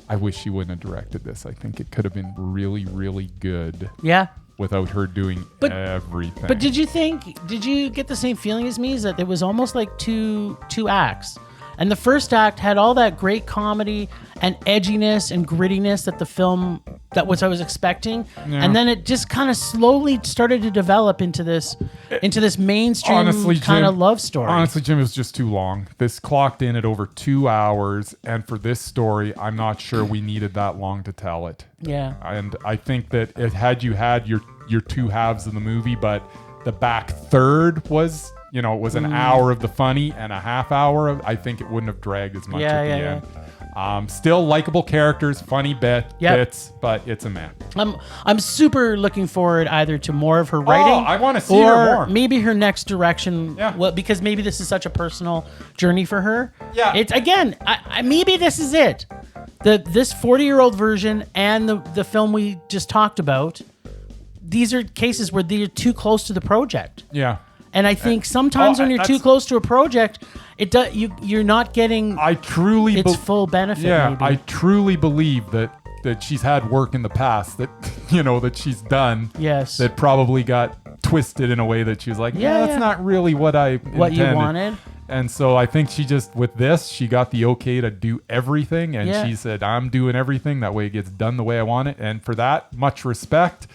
Speaker 1: I wish she wouldn't have directed this. I think it could have been really, really good.
Speaker 2: Yeah.
Speaker 1: Without her doing everything.
Speaker 2: But did you get the same feeling as me? Is that it was almost like two acts? And the first act had all that great comedy and edginess and grittiness that the film, that was I was expecting. Yeah. And then it just kind of slowly started to develop into this mainstream kind of love story.
Speaker 1: Honestly, Jim, it was just too long. This clocked in at over 2 hours. And for this story, I'm not sure we needed that long to tell it.
Speaker 2: Yeah.
Speaker 1: And I think that had you had your two halves of the movie, but the back third was... it was an hour of the funny and a half hour of, I think it wouldn't have dragged as much at the end. Still likable characters, funny bits, but it's a man.
Speaker 2: I'm super looking forward either to more of her writing.
Speaker 1: I want to see her more.
Speaker 2: Maybe her next direction.
Speaker 1: Yeah.
Speaker 2: Well, because maybe this is such a personal journey for her.
Speaker 1: Yeah.
Speaker 2: It's again, maybe this is it. This 40-year-old version and the film we just talked about. These are cases where they're too close to the project.
Speaker 1: Yeah.
Speaker 2: And I think sometimes when you're too close to a project, you're not getting its full benefit.
Speaker 1: Yeah,
Speaker 2: maybe.
Speaker 1: I truly believe that that she's had work in the past that that she's done.
Speaker 2: Yes.
Speaker 1: That probably got twisted in a way that she was like, that's not really what I
Speaker 2: What you
Speaker 1: intended.
Speaker 2: wanted.
Speaker 1: And so I think she just, with this, she got the okay to do everything. And
Speaker 2: Yeah.
Speaker 1: she said, I'm doing everything. That way it gets done the way I want it. And for that, much respect.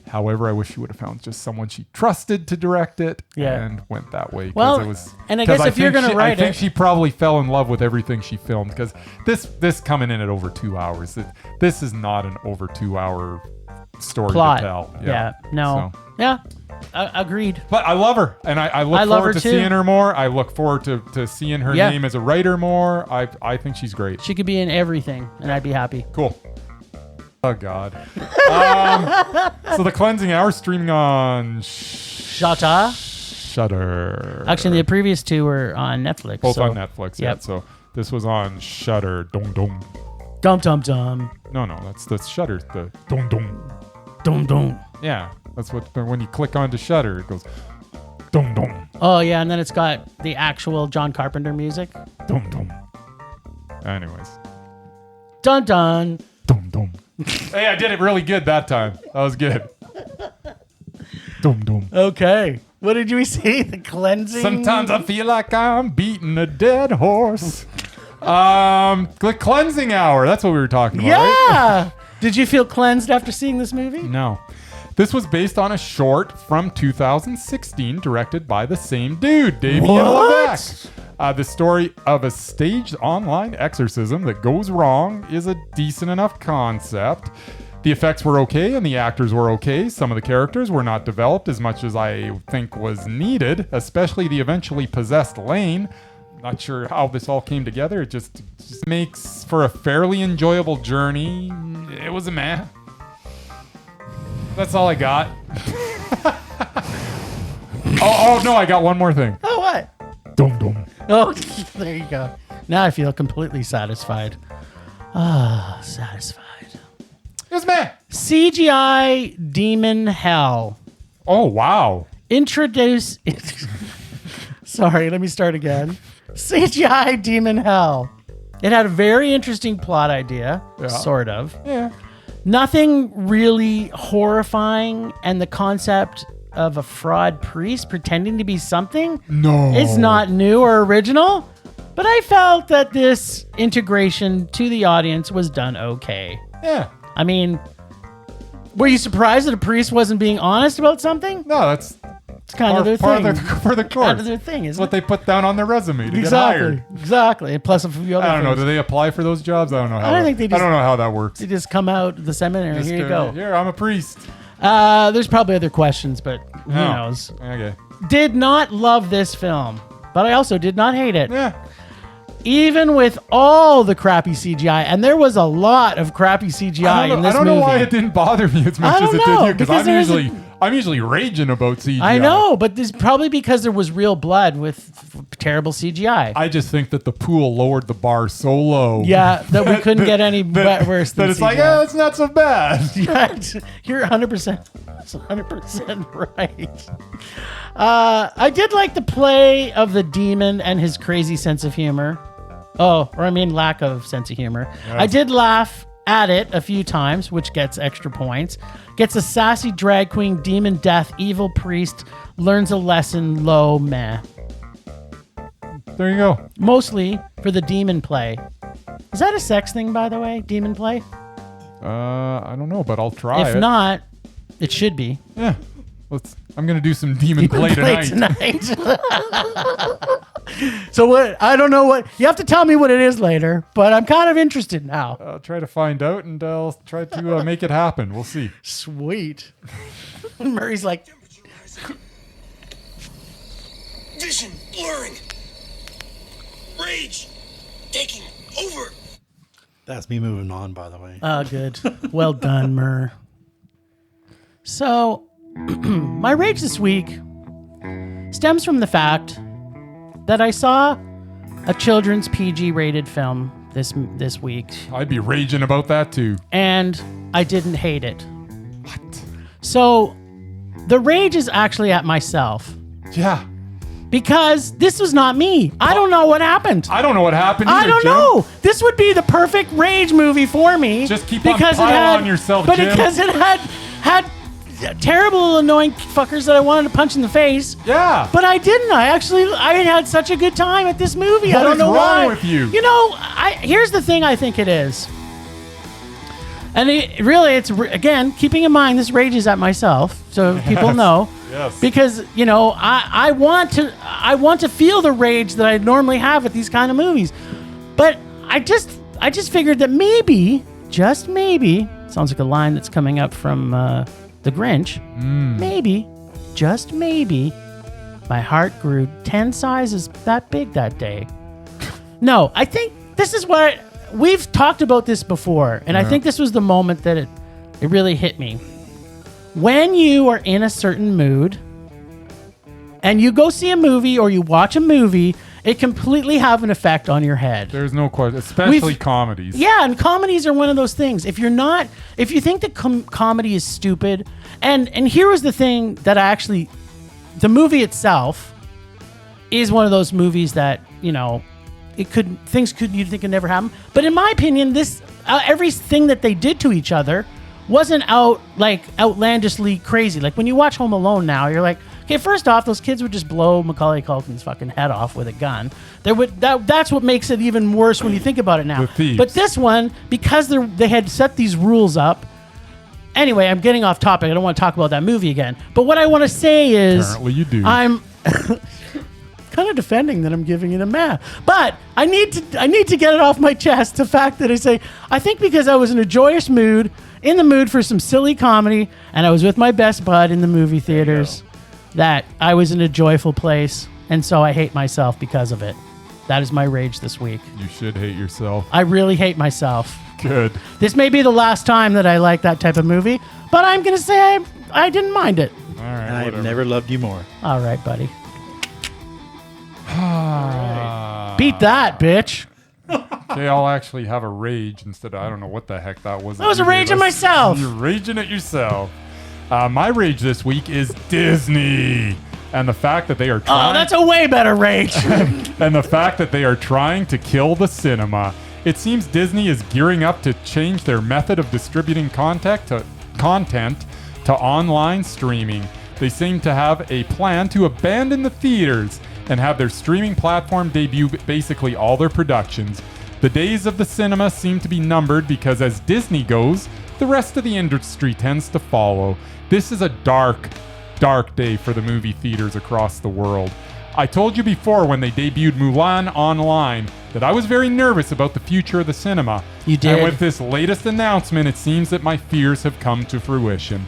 Speaker 1: However, I wish she would have found just someone she trusted to direct it and went that way.
Speaker 2: Well,
Speaker 1: it was,
Speaker 2: and I guess if you're going to write
Speaker 1: I think she probably fell in love with everything she filmed because this coming in at over 2 hours. This is not an over 2 hour story
Speaker 2: plot.
Speaker 1: to tell.
Speaker 2: Yeah. No.
Speaker 1: So.
Speaker 2: Yeah. Agreed.
Speaker 1: But I love her, and I look
Speaker 2: love
Speaker 1: forward
Speaker 2: her
Speaker 1: to
Speaker 2: too.
Speaker 1: seeing her more. I look forward to seeing her name as a writer more. I think she's great.
Speaker 2: She could be in everything, and I'd be happy.
Speaker 1: Cool. Oh, God. So The Cleansing Hour streaming on
Speaker 2: Shudder.
Speaker 1: Shudder.
Speaker 2: Actually, the previous two were on Netflix.
Speaker 1: Both
Speaker 2: so.
Speaker 1: on Netflix, yeah.
Speaker 2: Yep.
Speaker 1: So this was on Shudder. Dum dum.
Speaker 2: Dum dum dum.
Speaker 1: No, that's Shudder. The dum dum.
Speaker 2: Dum dum.
Speaker 1: Yeah, that's what when you click onto Shudder, it goes dum dum.
Speaker 2: Oh, yeah, and then it's got the actual John Carpenter music.
Speaker 1: Dum dum. Anyways.
Speaker 2: Dun dun.
Speaker 1: Dum dum. Hey, I did it really good that time. That was good. Dum dum.
Speaker 2: Okay. What did you see? The cleansing?
Speaker 1: Sometimes I feel like I'm beating a dead horse. The Cleansing Hour. That's what we were talking about, right?
Speaker 2: Yeah. Did you feel cleansed after seeing this movie?
Speaker 1: No. This was based on a short from 2016 directed by the same dude, Damien Levesque. The story of a staged online exorcism that goes wrong is a decent enough concept. The effects were okay and the actors were okay. Some of the characters were not developed as much as I think was needed, especially the eventually possessed Lane. Not sure how this all came together. It just makes for a fairly enjoyable journey. It was a meh. That's all I got. oh no, I got one more thing.
Speaker 2: Oh, what?
Speaker 1: Dum dum.
Speaker 2: Oh, there you go. Now I feel completely satisfied. Satisfied.
Speaker 1: It's meh.
Speaker 2: CGI Demon Hell.
Speaker 1: Oh, wow.
Speaker 2: Introduce. Sorry, let me start again. CGI Demon Hell. It had a very interesting plot idea, sort of.
Speaker 1: Yeah.
Speaker 2: Nothing really horrifying, and the concept of a fraud priest pretending to be something is not new or original, but I felt that this integration to the audience was done okay.
Speaker 1: Yeah.
Speaker 2: I mean, were you surprised that a priest wasn't being honest about something?
Speaker 1: No, that's
Speaker 2: It's kind of their thing.
Speaker 1: for the course.
Speaker 2: Kind of their thing, isn't
Speaker 1: That's what
Speaker 2: it?
Speaker 1: they put down on their resume to get hired.
Speaker 2: Exactly. And plus a few other
Speaker 1: I don't know.
Speaker 2: things.
Speaker 1: Do they apply for those jobs? I don't know how.
Speaker 2: I don't think they
Speaker 1: I
Speaker 2: just-
Speaker 1: don't know how that works.
Speaker 2: They just come out of the seminary.
Speaker 1: Just
Speaker 2: Here you go.
Speaker 1: Here, I'm a priest.
Speaker 2: There's probably other questions, but who knows?
Speaker 1: Okay.
Speaker 2: Did not love this film, but I also did not hate it.
Speaker 1: Yeah.
Speaker 2: Even with all the crappy CGI, and there was a lot of crappy CGI in this
Speaker 1: I don't know
Speaker 2: movie.
Speaker 1: why it didn't bother me as much
Speaker 2: I
Speaker 1: as
Speaker 2: don't
Speaker 1: it
Speaker 2: know,
Speaker 1: did you,
Speaker 2: because
Speaker 1: because I'm usually raging about CGI.
Speaker 2: I know, but this probably because there was real blood with terrible CGI.
Speaker 1: I just think that the pool lowered the bar so low.
Speaker 2: Yeah, that we couldn't get any worse than
Speaker 1: that it's
Speaker 2: CGI.
Speaker 1: like, it's not so bad.
Speaker 2: Yeah, you're 100%. That's 100% right. I did like the play of the demon and his crazy sense of humor. Lack of sense of humor.
Speaker 1: Yeah.
Speaker 2: I did laugh at it a few times, which gets extra points. Gets a sassy drag queen, demon death, evil priest, learns a lesson, low meh.
Speaker 1: There you go.
Speaker 2: Mostly for the demon play. Is that a sex thing, by the way? Demon play?
Speaker 1: I don't know, but I'll try
Speaker 2: If
Speaker 1: it.
Speaker 2: not, it should be.
Speaker 1: Yeah. I'm going to do some demon play tonight.
Speaker 2: So what? I don't know what. You have to tell me what it is later, but I'm kind of interested now.
Speaker 1: I'll try to find out, and I'll try to make it happen. We'll see.
Speaker 2: Sweet. Murray's like,
Speaker 6: Vision blurring. Rage taking over.
Speaker 3: That's me moving on, by the way.
Speaker 2: oh, good. Well done, Murr. So, my rage this week stems from the fact that I saw a children's PG-rated film this week,
Speaker 1: I'd be raging about that too.
Speaker 2: and I didn't hate it.
Speaker 1: What?
Speaker 2: So, the rage is actually at myself.
Speaker 1: Yeah.
Speaker 2: because this was not me. I don't know what happened.
Speaker 1: I don't know what happened
Speaker 2: I
Speaker 1: either,
Speaker 2: don't
Speaker 1: Jim.
Speaker 2: know. This would be the perfect rage movie for me.
Speaker 1: Just keep on piling on yourself,
Speaker 2: but
Speaker 1: Jim.
Speaker 2: because it had terrible, annoying fuckers that I wanted to punch in the face.
Speaker 1: Yeah.
Speaker 2: But I didn't. I had such a good time at this movie.
Speaker 1: What
Speaker 2: I don't
Speaker 1: is
Speaker 2: know
Speaker 1: wrong
Speaker 2: why.
Speaker 1: with you?
Speaker 2: You know, here's the thing I think it is. And it's again, keeping in mind this rages at myself, so people know.
Speaker 1: Yes.
Speaker 2: Because, you know, I want to feel the rage that I normally have at these kind of movies. But I just figured that maybe, just maybe, sounds like a line that's coming up from The Grinch. Maybe, just maybe, my heart grew 10 sizes that big that day. No, I think this is what we've talked about this before, and I think this was the moment that it really hit me. When you are in a certain mood and you go see a movie or you watch a movie, it completely have an effect on your head.
Speaker 1: There's no question, especially comedies.
Speaker 2: Yeah, and comedies are one of those things. If you think that comedy is stupid, and here was the thing that the movie itself is one of those movies that, you know, you'd think could never happen. But in my opinion, this everything that they did to each other wasn't outlandishly crazy. Like when you watch Home Alone now, you're like, okay, first off, those kids would just blow Macaulay Culkin's fucking head off with a gun. That's what makes it even worse when you think about it now.
Speaker 1: The thieves.
Speaker 2: But this one, because they had set these rules up. Anyway, I'm getting off topic. I don't want to talk about that movie again. But what I want to say is,
Speaker 1: Apparently you do.
Speaker 2: I'm kind of defending that I'm giving it a meh. But I need to get it off my chest. The fact that I think because I was in a joyous mood, in the mood for some silly comedy, and I was with my best bud in the movie theaters, that I was in a joyful place, and so I hate myself because of it. That is my rage this week.
Speaker 1: You should hate yourself.
Speaker 2: I really hate myself.
Speaker 1: Good.
Speaker 2: This may be the last time that I like that type of movie, but I'm going to say I didn't mind it.
Speaker 1: All right.
Speaker 3: And I've never loved you more.
Speaker 2: All right, buddy. Beat that, bitch.
Speaker 1: Okay, I'll actually have a rage instead of, I don't know what the heck that was.
Speaker 2: I was raging myself.
Speaker 1: You're raging at yourself. My rage this week is Disney. And the fact that they are trying...
Speaker 2: Oh, that's a way better rage.
Speaker 1: and the fact that they are trying to kill the cinema. It seems Disney is gearing up to change their method of distributing content to online streaming. They seem to have a plan to abandon the theaters and have their streaming platform debut basically all their productions. The days of the cinema seem to be numbered because as Disney goes, the rest of the industry tends to follow. This is a dark day for the movie theaters across the world. I told you before when they debuted Mulan online that I was very nervous about the future of the cinema.
Speaker 2: You did.
Speaker 1: And with this latest announcement, it seems that my fears have come to fruition.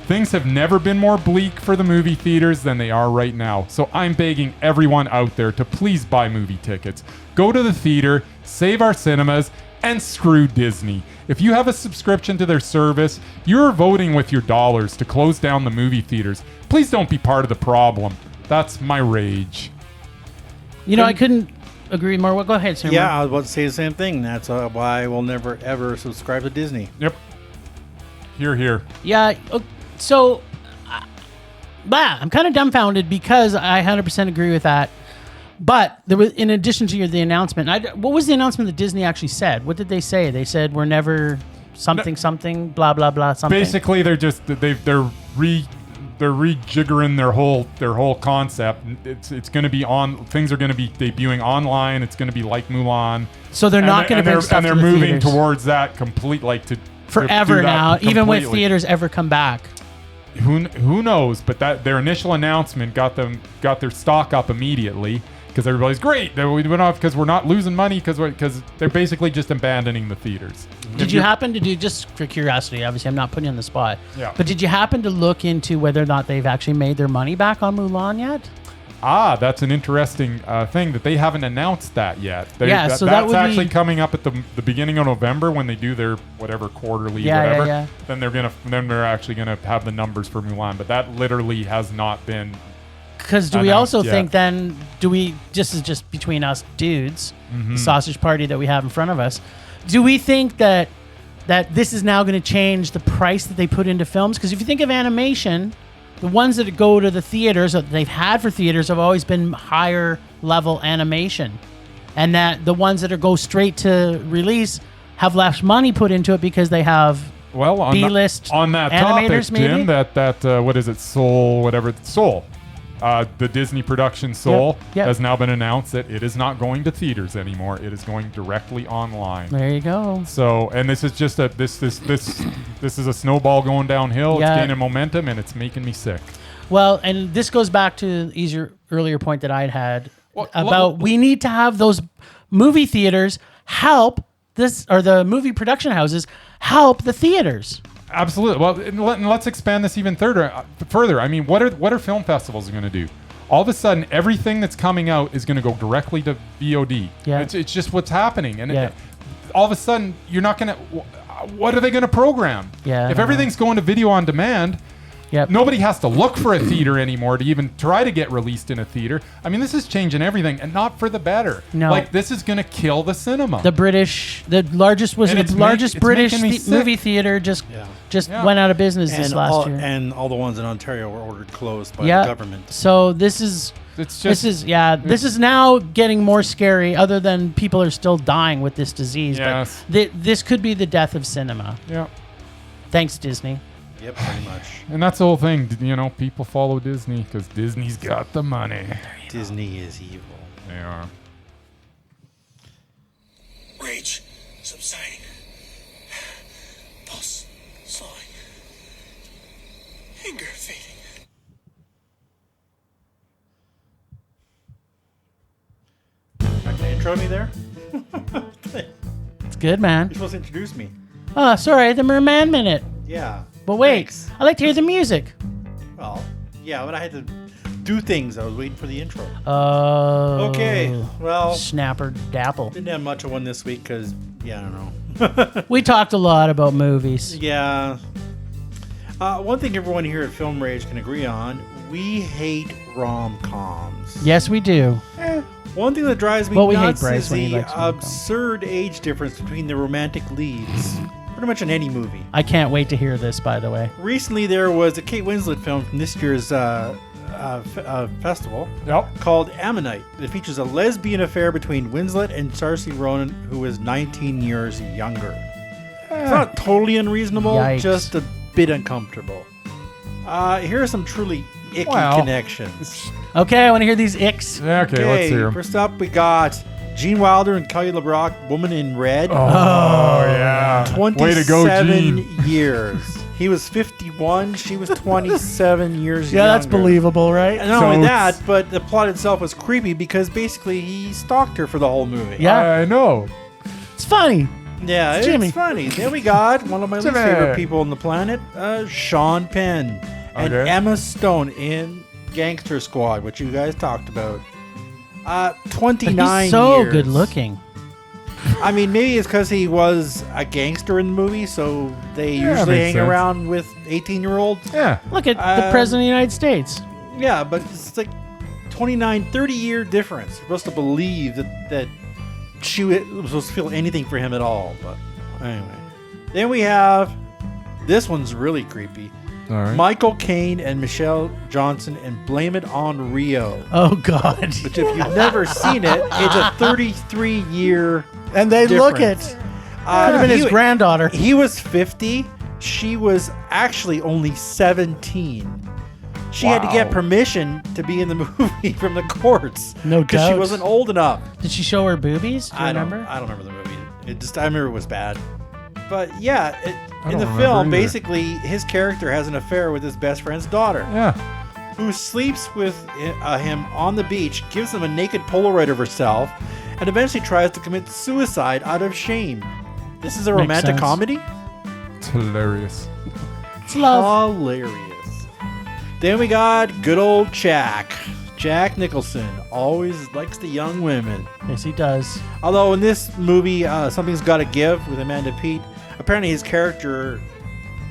Speaker 1: Things have never been more bleak for the movie theaters than they are right now. So I'm begging everyone out there to please buy movie tickets. Go to the theater, save our cinemas, and screw Disney. If you have a subscription to their service, you're voting with your dollars to close down the movie theaters. Please don't be part of the problem. That's my rage.
Speaker 2: You know, I couldn't agree more. Well, go ahead, sir.
Speaker 3: Yeah, I was about to say the same thing. That's why I will never, ever subscribe to Disney.
Speaker 1: Yep. Here.
Speaker 2: Yeah. So, I'm kind of dumbfounded because I 100% agree with that. But there was, in addition to the announcement, what was the announcement that Disney actually said? What did they say? They said we're never something, blah blah blah something.
Speaker 1: Basically, they're rejiggering their whole concept. It's going to be on. Things are going to be debuting online. It's going to be like Mulan.
Speaker 2: So they're not going to bring stuff
Speaker 1: and they're
Speaker 2: to the
Speaker 1: moving
Speaker 2: theaters.
Speaker 1: Towards that complete
Speaker 2: forever now. Even when theaters ever come back.
Speaker 1: Who knows? But their initial announcement got their stock up immediately because everybody's great. We went off because we're not losing money because they're basically just abandoning the theaters.
Speaker 2: Did you happen to do, just for curiosity, obviously I'm not putting you on the spot, but did you happen to look into whether or not they've actually made their money back on Mulan yet?
Speaker 1: That's an interesting thing that they haven't announced that yet. That's actually coming up at the beginning of November when they do their whatever quarterly whatever.
Speaker 2: Yeah.
Speaker 1: Then they're actually gonna have the numbers for Mulan, but that literally has not been.
Speaker 2: Because do we also think then? This is just between us dudes, the sausage party that we have in front of us. Do we think that this is now going to change the price that they put into films? Because if you think of animation, the ones that go to the theaters that they've had for theaters have always been higher level animation, and that the ones that go straight to release have less money put into it because they have
Speaker 1: Well, on
Speaker 2: B-list
Speaker 1: on that
Speaker 2: animators,
Speaker 1: topic,
Speaker 2: maybe?
Speaker 1: Jim, that what is it, Soul, the Disney production Soul
Speaker 2: Yep.
Speaker 1: has now been announced that it is not going to theaters anymore. It is going directly online.
Speaker 2: There you go.
Speaker 1: So, and this is just this is a snowball going downhill.
Speaker 2: Yeah.
Speaker 1: It's gaining momentum, and it's making me sick.
Speaker 2: Well, and this goes back to your earlier point that I'd had
Speaker 1: Well,
Speaker 2: about we need to have those movie theaters help this, or the movie production houses help the theaters.
Speaker 1: Absolutely. Well, and let's expand this even further. I mean, what are film festivals going to do? All of a sudden, everything that's coming out is going to go directly to VOD.
Speaker 2: Yeah.
Speaker 1: It's just what's happening, and
Speaker 2: Yeah.
Speaker 1: all of a sudden, you're not going to. What are they going to program?
Speaker 2: Yeah, I
Speaker 1: If
Speaker 2: know.
Speaker 1: everything's going to video on demand.
Speaker 2: Yep.
Speaker 1: Nobody has to look for a theater anymore to even try to get released in a theater. I mean, this is changing everything, and not for the better.
Speaker 2: No.
Speaker 1: Like, this is going to kill the cinema.
Speaker 2: The largest
Speaker 1: And it's
Speaker 2: largest
Speaker 1: it's
Speaker 2: British
Speaker 1: making me sick.
Speaker 2: movie theater just
Speaker 1: Yeah.
Speaker 2: went out of business this
Speaker 3: And
Speaker 2: last
Speaker 3: all,
Speaker 2: year.
Speaker 3: and all the ones in Ontario were ordered closed by
Speaker 2: Yeah.
Speaker 3: the government.
Speaker 2: So this is
Speaker 1: It's
Speaker 2: this
Speaker 1: just
Speaker 2: is now getting more scary. Other than people are still dying with this disease,
Speaker 1: Yes.
Speaker 2: but this could be the death of cinema.
Speaker 1: yeah.
Speaker 2: Thanks, Disney.
Speaker 3: Yep, pretty much.
Speaker 1: And that's the whole thing. You know, people follow Disney because Disney's got the money.
Speaker 3: Disney is evil.
Speaker 1: They are.
Speaker 6: Rage subsiding. Pulse slowing. Anger fading.
Speaker 3: Not gonna intro me there?
Speaker 2: It's good, man.
Speaker 3: You're supposed to introduce me.
Speaker 2: Oh, sorry, the Murman Minute.
Speaker 3: Yeah.
Speaker 2: But wait,
Speaker 3: Thanks.
Speaker 2: I like to hear the music.
Speaker 3: Well, yeah, but I had to do things. I was waiting for the intro.
Speaker 2: Oh.
Speaker 3: Okay, well,
Speaker 2: Snapper Dapple.
Speaker 3: didn't have much of one this week because, yeah, I don't know.
Speaker 2: We talked a lot about movies.
Speaker 3: Yeah. One thing everyone here at Film Rage can agree on, we hate rom-coms.
Speaker 2: Yes, we do.
Speaker 3: One thing that drives me
Speaker 2: Well, we hate
Speaker 3: nuts
Speaker 2: Bryce
Speaker 3: is
Speaker 2: when he
Speaker 3: the
Speaker 2: likes rom-coms.
Speaker 3: absurd age difference between the romantic leads. Pretty much in any movie.
Speaker 2: I can't wait to hear this, by the way.
Speaker 3: Recently, there was a Kate Winslet film from this year's festival
Speaker 1: Yep.
Speaker 3: called Ammonite. It features a lesbian affair between Winslet and Saoirse Ronan, who is 19 years younger. It's not totally unreasonable,
Speaker 2: Yikes.
Speaker 3: just a bit uncomfortable. Here are some truly icky
Speaker 1: Wow.
Speaker 3: connections.
Speaker 2: Okay, I want to hear these icks.
Speaker 1: Yeah, okay, let's hear 'em.
Speaker 3: First up, we got Gene Wilder and Kelly LeBrock, Woman in Red.
Speaker 1: Oh, yeah.
Speaker 3: 27
Speaker 1: Way to go, Gene.
Speaker 3: years. He was 51. She was 27 years
Speaker 2: Yeah,
Speaker 3: younger.
Speaker 2: that's believable, right?
Speaker 3: And not only
Speaker 1: So
Speaker 3: that, but the plot itself was creepy because basically he stalked her for the whole movie.
Speaker 2: Yeah.
Speaker 1: I know.
Speaker 2: It's funny.
Speaker 3: Yeah, it's
Speaker 2: Jimmy.
Speaker 3: funny. Then we got one of my least
Speaker 1: Jimmy.
Speaker 3: favorite people on the planet, Sean Penn and
Speaker 1: Okay.
Speaker 3: Emma Stone in Gangster Squad, which you guys talked about. 29
Speaker 2: He's so
Speaker 3: years.
Speaker 2: good looking.
Speaker 3: I mean, maybe it's because he was a gangster in the movie, so they
Speaker 1: Yeah,
Speaker 3: usually
Speaker 1: makes
Speaker 3: hang
Speaker 1: sense.
Speaker 3: around with 18-year-olds.
Speaker 1: Yeah.
Speaker 2: Look at the President of the United States.
Speaker 3: Yeah, but it's like 29, 30-year difference. You're supposed to believe that she was supposed to feel anything for him at all. But anyway. Then we have, this one's really creepy.
Speaker 1: All right.
Speaker 3: Michael Caine and Michelle Johnson and Blame It on Rio.
Speaker 2: Oh, God.
Speaker 3: Which, if you've never seen it, it's a 33-year
Speaker 2: And they look
Speaker 3: difference.
Speaker 2: it. Could have been his granddaughter.
Speaker 3: He was 50. She was actually only 17. She had to get
Speaker 1: Wow.
Speaker 3: permission to be in the movie from the courts.
Speaker 2: No
Speaker 3: Because she
Speaker 2: doubt.
Speaker 3: wasn't old enough.
Speaker 2: Did she show her boobies? Do you remember?
Speaker 3: I don't remember the movie. I remember it was bad. But yeah, in
Speaker 1: don't
Speaker 3: the
Speaker 1: remember
Speaker 3: film,
Speaker 1: either.
Speaker 3: basically, his character has an affair with his best friend's daughter,
Speaker 1: Yeah.
Speaker 3: who sleeps with him on the beach, gives him a naked Polaroid of herself, and eventually tries to commit suicide out of shame. This is a
Speaker 2: Makes
Speaker 3: romantic
Speaker 2: sense.
Speaker 3: comedy?
Speaker 1: It's hilarious.
Speaker 2: It's love.
Speaker 3: Hilarious. Then we got good old Jack. Jack Nicholson always likes the young women.
Speaker 2: Yes, he does.
Speaker 3: Although in this movie, Something's Gotta Give with Amanda Peet, apparently his character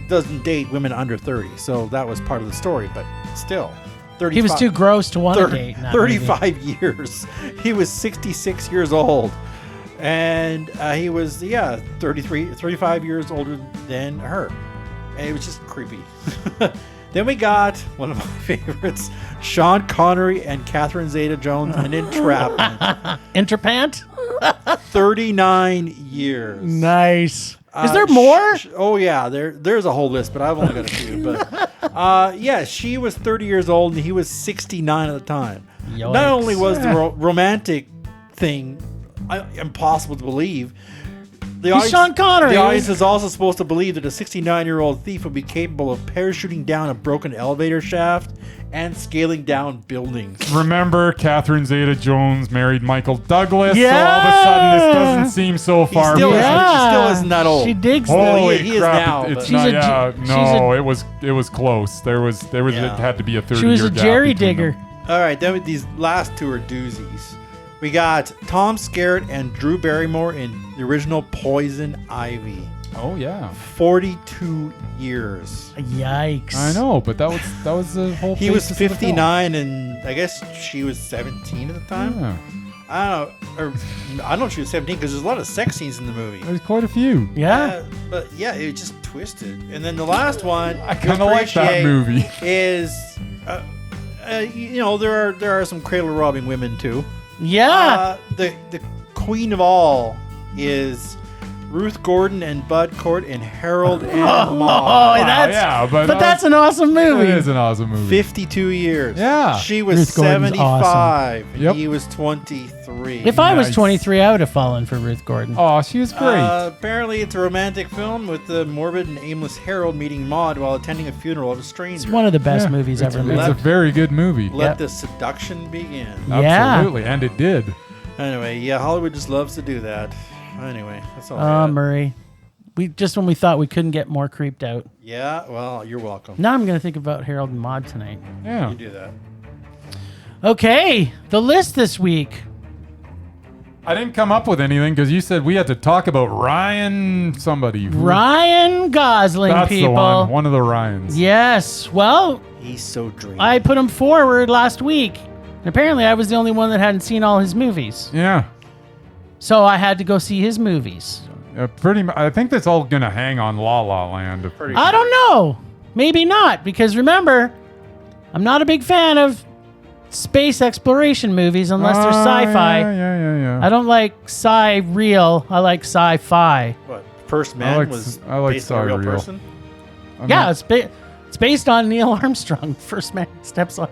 Speaker 3: doesn't date women under 30, so that was part of the story, but still. 35,
Speaker 2: He was too gross to want to date. in that movie.
Speaker 3: 35 years. He was 66 years old. And he was, 35 years older than her. And it was just creepy. Then we got one of my favorites, Sean Connery and Catherine Zeta-Jones in Entrapment.
Speaker 2: Interpant?
Speaker 3: 39 years.
Speaker 2: Nice. Is there more?
Speaker 3: Oh yeah, there's a whole list, but I've only got a few. But yeah, she was 30 years old and he was 69 at the time.
Speaker 2: Yikes.
Speaker 3: Not only was the romantic thing impossible to believe,
Speaker 2: He's Sean Connery.
Speaker 3: The audience is also supposed to believe that a 69-year-old thief would be capable of parachuting down a broken elevator shaft and scaling down buildings.
Speaker 1: Remember, Catherine Zeta-Jones married Michael Douglas,
Speaker 2: Yeah.
Speaker 1: so all of a sudden this doesn't seem so far.
Speaker 3: He still
Speaker 2: Yeah.
Speaker 3: isn't that old.
Speaker 2: She digs
Speaker 1: Holy
Speaker 2: that.
Speaker 3: he is
Speaker 1: crap!
Speaker 3: now,
Speaker 1: It's
Speaker 3: but-
Speaker 1: not.
Speaker 2: She's a
Speaker 1: Yeah,
Speaker 2: G- she's
Speaker 1: no,
Speaker 2: a-
Speaker 1: it was close. There was
Speaker 3: Yeah.
Speaker 1: it had to be a 30-year
Speaker 2: She was a
Speaker 1: gap
Speaker 2: Jerry
Speaker 1: between
Speaker 2: digger.
Speaker 1: them.
Speaker 3: All right, then these last two are doozies. We got Tom Skerritt and Drew Barrymore in the original Poison Ivy.
Speaker 1: Oh yeah,
Speaker 3: 42 years.
Speaker 2: Yikes.
Speaker 1: I know, but that was the whole.
Speaker 3: He was
Speaker 1: basis of the film.
Speaker 3: 59, and I guess she was 17 at the time.
Speaker 1: Yeah,
Speaker 3: I don't know, or I don't know if she was 17 because there's a lot of sex scenes in the movie.
Speaker 1: there's quite a few.
Speaker 2: Yeah.
Speaker 3: But yeah, it just twisted. And then the last one
Speaker 1: I kind of like that movie.
Speaker 3: is, you know, there are some cradle robbing women too.
Speaker 2: Yeah.
Speaker 3: The queen of all is Ruth Gordon and Bud Cort and Harold and Maude.
Speaker 2: Oh, that's,
Speaker 1: yeah, but
Speaker 2: that's an awesome movie.
Speaker 1: It is an awesome movie.
Speaker 3: 52 years.
Speaker 1: Yeah.
Speaker 3: She was
Speaker 2: Ruth Gordon's
Speaker 3: 75. And
Speaker 1: Yep.
Speaker 3: he was 23.
Speaker 2: If I was
Speaker 1: Nice.
Speaker 2: 23, I would have fallen for Ruth Gordon.
Speaker 1: Oh, she was great.
Speaker 3: Apparently, it's a romantic film with the morbid and aimless Harold meeting Maude while attending a funeral of a stranger.
Speaker 2: It's one of the best
Speaker 1: Yeah,
Speaker 2: movies
Speaker 1: it's,
Speaker 2: ever
Speaker 1: It's
Speaker 2: made.
Speaker 1: a very good movie.
Speaker 3: Let
Speaker 2: Yep.
Speaker 3: the seduction begin.
Speaker 2: Yeah.
Speaker 1: Absolutely, and it did.
Speaker 3: Anyway, yeah, Hollywood just loves to do that. Anyway, that's all. I got.
Speaker 2: Murray. We just when we thought we couldn't get more creeped out.
Speaker 3: Yeah, well, you're welcome.
Speaker 2: Now I'm going to think about Harold and Maude tonight.
Speaker 1: Yeah.
Speaker 3: You do that.
Speaker 2: Okay, the list this week.
Speaker 1: I didn't come up with anything because you said we had to talk about Ryan somebody.
Speaker 2: Ryan Gosling,
Speaker 1: That's
Speaker 2: people.
Speaker 1: the one. One of the Ryans.
Speaker 2: Yes. Well,
Speaker 3: He's so dreamy.
Speaker 2: I put him forward last week. And apparently I was the only one that hadn't seen all his movies.
Speaker 1: Yeah.
Speaker 2: So I had to go see his movies.
Speaker 1: Pretty much. I think that's all gonna hang on La La Land.
Speaker 2: I don't know. Maybe not, because remember, I'm not a big fan of space exploration movies unless they're sci-fi.
Speaker 1: Yeah.
Speaker 2: I don't like sci-real. I like sci-fi.
Speaker 3: What? First Man
Speaker 1: like
Speaker 3: was
Speaker 1: I like
Speaker 3: based on a real
Speaker 1: Cyreal.
Speaker 3: person?
Speaker 2: Yeah, it's based on Neil Armstrong. First man steps on.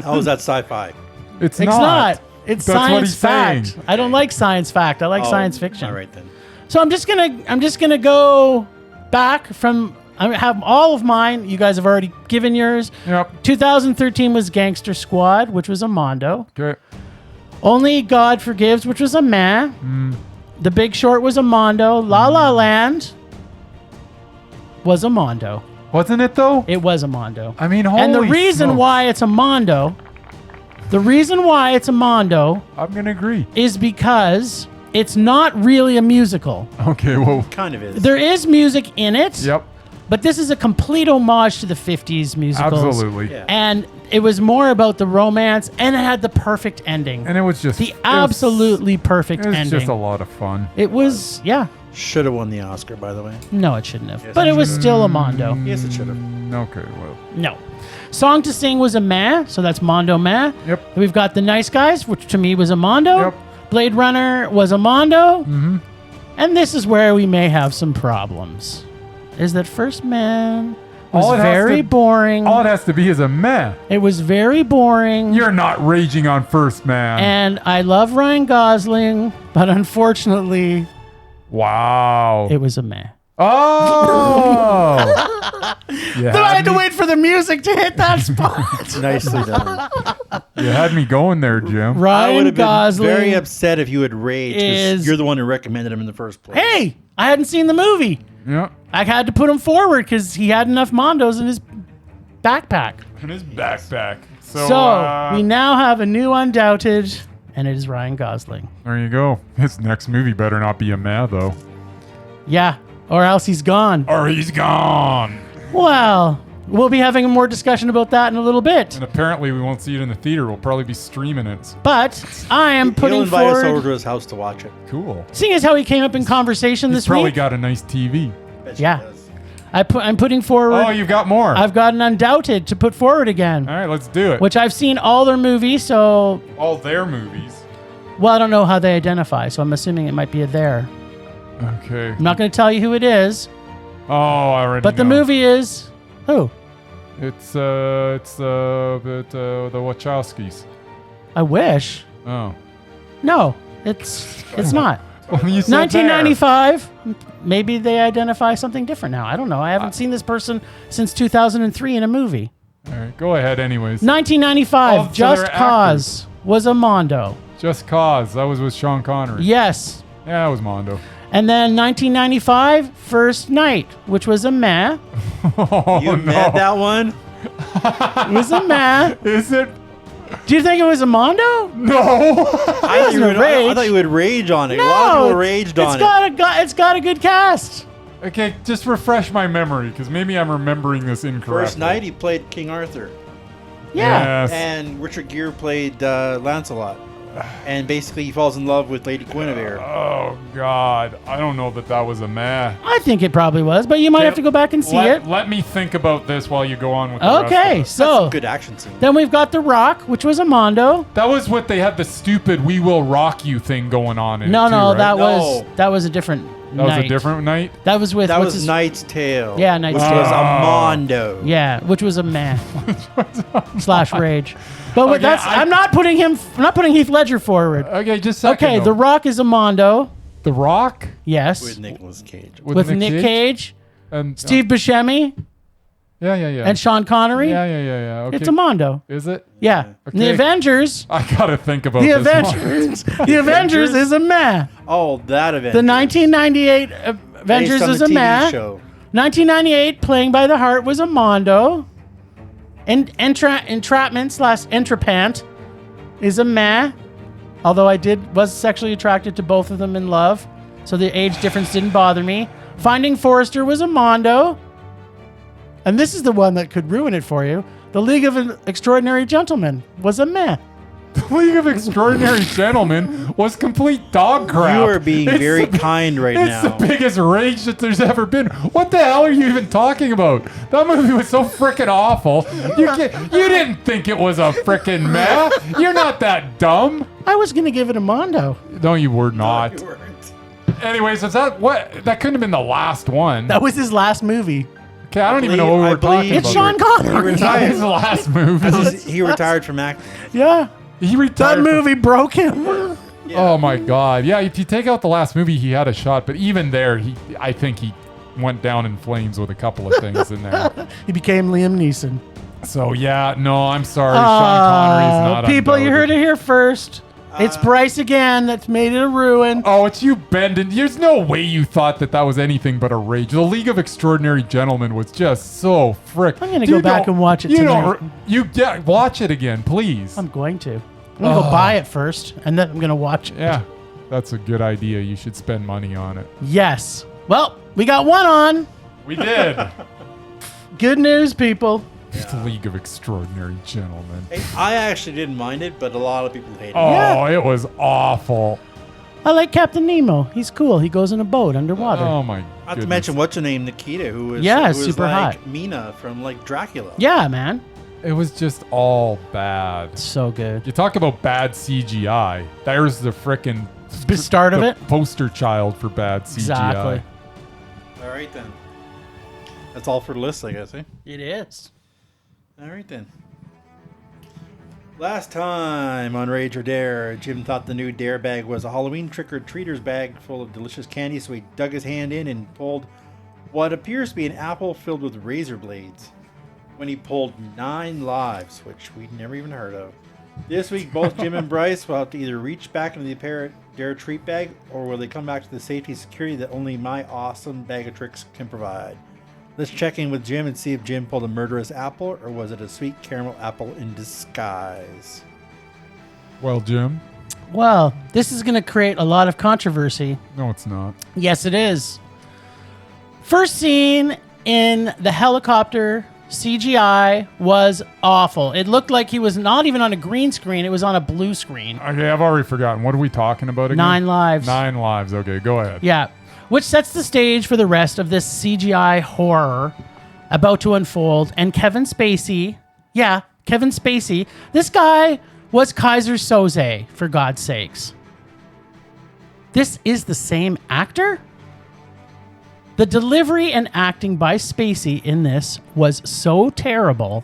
Speaker 3: How is that sci-fi?
Speaker 1: It's
Speaker 2: It's not. It's
Speaker 1: That's what
Speaker 2: science
Speaker 1: he's
Speaker 2: fact.
Speaker 1: saying.
Speaker 2: I don't like science fact. I like
Speaker 3: Oh,
Speaker 2: science fiction.
Speaker 3: All right then.
Speaker 2: So I'm just gonna go back from. I have all of mine. You guys have already given yours.
Speaker 1: Yep.
Speaker 2: 2013 was Gangster Squad, which was a Mondo.
Speaker 1: Okay.
Speaker 2: Only God Forgives, which was a meh. The Big Short was a Mondo. La La Land was a Mondo.
Speaker 1: Wasn't it though?
Speaker 2: It was a Mondo.
Speaker 1: I mean,
Speaker 2: And the
Speaker 1: holy
Speaker 2: reason
Speaker 1: smokes.
Speaker 2: why it's a Mondo,
Speaker 1: I'm gonna agree.
Speaker 2: is because it's not really a musical.
Speaker 1: Okay. Well.
Speaker 3: Kind of is.
Speaker 2: There is music in it,
Speaker 1: Yep.
Speaker 2: but this is a complete homage to the 50s musicals.
Speaker 1: Absolutely.
Speaker 3: Yeah.
Speaker 2: And it was more about the romance, and it had the perfect ending.
Speaker 1: And it was just
Speaker 2: The absolutely perfect
Speaker 1: It was
Speaker 2: ending.
Speaker 1: just a lot of fun.
Speaker 2: It was, yeah.
Speaker 3: Should have won the Oscar, by the way.
Speaker 2: No, it shouldn't have.
Speaker 3: Yes,
Speaker 2: But
Speaker 3: it
Speaker 2: it was still a Mondo.
Speaker 3: Yes, it should have.
Speaker 1: Okay. Well.
Speaker 2: No. Song to Sing was a meh, so that's Mondo meh.
Speaker 1: Yep.
Speaker 2: We've got The Nice Guys, which to me was a Mondo.
Speaker 1: Yep.
Speaker 2: Blade Runner was a Mondo. Mm-hmm. And this is where we may have some problems. Is that First Man
Speaker 1: All
Speaker 2: was
Speaker 1: it has
Speaker 2: very
Speaker 1: to-
Speaker 2: boring.
Speaker 1: All it has to be is a meh.
Speaker 2: It was very boring.
Speaker 1: You're not raging on First Man.
Speaker 2: And I love Ryan Gosling, but unfortunately,
Speaker 1: Wow.
Speaker 2: it was a meh.
Speaker 1: Oh. You
Speaker 2: I had to
Speaker 1: me-
Speaker 2: wait for the music to hit that spot.
Speaker 3: Nicely done.
Speaker 1: You had me going there, Jim.
Speaker 3: I would
Speaker 2: Ryan
Speaker 3: have been
Speaker 2: Gosling.
Speaker 3: very upset if you had raged
Speaker 2: is-
Speaker 3: because you're the one who recommended him in the first place.
Speaker 2: Hey, I hadn't seen the movie.
Speaker 1: Yeah.
Speaker 2: I had to put him forward because he had enough Mondos in his backpack.
Speaker 1: In his backpack.
Speaker 2: So we now have a new Undoubted, and it is Ryan Gosling.
Speaker 1: there you go. His next movie better not be a meh, though.
Speaker 2: Yeah, or else he's gone.
Speaker 1: Or he's gone.
Speaker 2: Well, we'll be having more discussion about that in a little bit.
Speaker 1: And apparently we won't see it in the theater. We'll probably be streaming it.
Speaker 2: But I am
Speaker 3: He'll
Speaker 2: putting
Speaker 3: invite us over
Speaker 2: forward,
Speaker 3: to his house to watch it.
Speaker 1: Cool.
Speaker 2: seeing as how he came up in conversation
Speaker 1: He's
Speaker 2: this
Speaker 1: probably
Speaker 2: week.
Speaker 1: got a nice TV.
Speaker 3: Bet she
Speaker 2: Yeah.
Speaker 3: does.
Speaker 2: I'm putting forward.
Speaker 1: Oh, you've got more.
Speaker 2: I've got an Undoubted to put forward again,
Speaker 1: All right, let's do it.
Speaker 2: which I've seen all their movies. So,
Speaker 1: All their movies.
Speaker 2: well, I don't know how they identify. So I'm assuming it might be a there.
Speaker 1: Okay.
Speaker 2: I'm not going to tell you who it is,
Speaker 1: Oh, I already
Speaker 2: but the
Speaker 1: know.
Speaker 2: movie is who?
Speaker 1: It's the Wachowskis.
Speaker 2: I wish.
Speaker 1: Oh.
Speaker 2: No, it's not.
Speaker 1: Well, you said
Speaker 2: 1995. Maybe they identify something different now. I don't know. I haven't seen this person since 2003 in a movie.
Speaker 1: there. All right, go ahead anyways.
Speaker 2: 1995,
Speaker 1: Oh, so
Speaker 2: Just
Speaker 1: they're
Speaker 2: Cause was a Mondo.
Speaker 1: Just Cause. That was with Sean Connery.
Speaker 2: Yes.
Speaker 1: Yeah, that was Mondo.
Speaker 2: And then 1995, First Night, which was a meh.
Speaker 1: Oh,
Speaker 3: You met that one?
Speaker 2: It was a meh.
Speaker 1: Is it?
Speaker 2: Do you think it was a Mondo?
Speaker 1: No.
Speaker 3: I
Speaker 2: wasn't a
Speaker 3: I
Speaker 2: rage.
Speaker 3: thought you would rage on it.
Speaker 2: No.
Speaker 3: A lot of people raged on it.
Speaker 2: It's got a good cast.
Speaker 1: Okay, just refresh my memory, because maybe I'm remembering this incorrectly.
Speaker 3: First night, he played King Arthur.
Speaker 2: Yeah.
Speaker 1: Yes.
Speaker 3: And Richard Gere played Lancelot. And basically, he falls in love with Lady Guinevere.
Speaker 1: Oh, God. I don't know that was a meh.
Speaker 2: I think it probably was, but you might have to go back and see it.
Speaker 1: Let me think about this while you go on with the rest of
Speaker 2: Okay,
Speaker 1: it.
Speaker 2: so
Speaker 3: Good action scene.
Speaker 2: then we've got The Rock, which was a Mondo.
Speaker 1: That was what they had the stupid "We Will Rock You" thing going on in
Speaker 2: No,
Speaker 1: it too,
Speaker 2: no,
Speaker 1: right?
Speaker 2: that was a different
Speaker 1: That was
Speaker 2: night.
Speaker 1: a different night.
Speaker 2: That was with
Speaker 3: That
Speaker 2: what's
Speaker 3: was
Speaker 2: his-
Speaker 3: Knight's Tale.
Speaker 2: Yeah, Knight's
Speaker 3: which
Speaker 2: Tale.
Speaker 3: was a Mondo.
Speaker 2: Yeah, which was a meh slash rage. But
Speaker 1: Okay,
Speaker 2: I'm not putting Heath Ledger forward.
Speaker 1: Okay, just a second.
Speaker 2: Okay,
Speaker 1: though.
Speaker 2: The Rock is a Mondo.
Speaker 1: The Rock
Speaker 2: Yes.
Speaker 3: With Nicolas Cage.
Speaker 2: With Nick Cage,
Speaker 1: and
Speaker 2: Steve Buscemi,
Speaker 1: yeah,
Speaker 2: and Sean Connery.
Speaker 1: yeah. Okay.
Speaker 2: It's a Mondo.
Speaker 1: Is it?
Speaker 2: Yeah.
Speaker 1: Okay.
Speaker 2: The Avengers.
Speaker 1: I gotta think about
Speaker 2: The
Speaker 1: this one.
Speaker 2: Avengers. The Avengers is a meh.
Speaker 3: Oh, that event.
Speaker 2: The 1998 Avengers is a meh.
Speaker 3: Show.
Speaker 2: 1998 Playing by the Heart was a Mondo. And Entrapment slash Entrapant is a meh. Although I was sexually attracted to both of them in love, so the age difference didn't bother me. Finding Forrester was a Mondo. And this is the one that could ruin it for you. The League of Extraordinary Gentlemen was a meh.
Speaker 1: The League of Extraordinary Gentlemen was complete dog crap.
Speaker 3: You are being
Speaker 1: It's
Speaker 3: very
Speaker 1: the-
Speaker 3: kind right
Speaker 1: It's
Speaker 3: now.
Speaker 1: the biggest rage that there's ever been. What the hell are you even talking about? That movie was so freaking awful. You didn't think it was a freaking meh. You're not that dumb.
Speaker 2: I was going to give it a Mondo.
Speaker 1: No, you were not.
Speaker 3: You weren't.
Speaker 1: Anyways, is that what? That couldn't have been the last one.
Speaker 2: That was his last movie.
Speaker 1: Okay, I don't even know what we
Speaker 3: I
Speaker 1: were talking
Speaker 3: believe-
Speaker 2: It's
Speaker 1: about.
Speaker 2: Sean
Speaker 3: He
Speaker 2: Connery.
Speaker 1: That was his
Speaker 3: retired.
Speaker 1: last movie.
Speaker 3: He retired from acting.
Speaker 2: Yeah.
Speaker 1: He retired.
Speaker 2: That movie broke him.
Speaker 1: Oh my God! Yeah, if you take out the last movie, he had a shot, but even there, I think he went down in flames with a couple of things in there.
Speaker 2: He became Liam Neeson.
Speaker 1: So yeah, no, I'm sorry, Sean Connery's not.
Speaker 2: People, you heard
Speaker 1: Undoubted.
Speaker 2: it here first. It's Bryce again that's made it a ruin.
Speaker 1: Oh, it's you, Bendon. There's no way you thought that was anything but a rage. The League of Extraordinary Gentlemen was just so frick.
Speaker 2: I'm gonna go back and watch it tonight.
Speaker 1: Watch it again, please.
Speaker 2: I'm going to. I'm going to go buy it first, and then I'm going to watch it.
Speaker 1: Yeah, that's a good idea. You should spend money on it.
Speaker 2: Yes. Well, we got one on.
Speaker 1: We did.
Speaker 2: Good news, people.
Speaker 1: The League of Extraordinary Gentlemen.
Speaker 3: Hey, I actually didn't mind it, but a lot of people hated it.
Speaker 1: Oh,
Speaker 2: Yeah.
Speaker 1: it was awful.
Speaker 2: I like Captain Nemo. He's cool. He goes in a boat underwater.
Speaker 1: Oh my.
Speaker 3: Not to
Speaker 1: goodness.
Speaker 3: mention, what's her name, Nikita, who was
Speaker 2: Yeah,
Speaker 3: who was
Speaker 2: super
Speaker 3: like
Speaker 2: hot.
Speaker 3: Mina from like Dracula.
Speaker 2: Yeah, man.
Speaker 1: It was just all bad.
Speaker 2: So good.
Speaker 1: You talk about bad CGI. There's the frickin'
Speaker 2: The start of
Speaker 1: the
Speaker 2: it.
Speaker 1: poster child for bad CGI.
Speaker 2: Exactly.
Speaker 3: All right then. That's all for the list, I guess. Eh?
Speaker 2: It is.
Speaker 3: All right then. Last time on Rage or Dare, Jim thought the new Dare bag was a Halloween trick-or-treater's bag full of delicious candy, so he dug his hand in and pulled what appears to be an apple filled with razor blades. When he pulled 9 lives, which we'd never even heard of. This week, both Jim and Bryce will have to either reach back into the apparent Dare treat bag, or will they come back to the safety and security that only my awesome bag of tricks can provide. Let's check in with Jim and see if Jim pulled a murderous apple, or was it a sweet caramel apple in disguise?
Speaker 1: Well, Jim.
Speaker 2: Well, this is going to create a lot of controversy.
Speaker 1: No, it's not.
Speaker 2: Yes, it is. First scene in the helicopter CGI was awful. It looked like he was not even on a green screen. It was on a blue screen.
Speaker 1: Okay, I've already forgotten. What are we talking about again?
Speaker 2: 9 lives.
Speaker 1: 9 lives. Okay, go ahead.
Speaker 2: Yeah. which sets the stage for the rest of this CGI horror about to unfold. And Kevin Spacey, this guy was Kaiser Soze, for God's sakes. This is the same actor? The delivery and acting by Spacey in this was so terrible,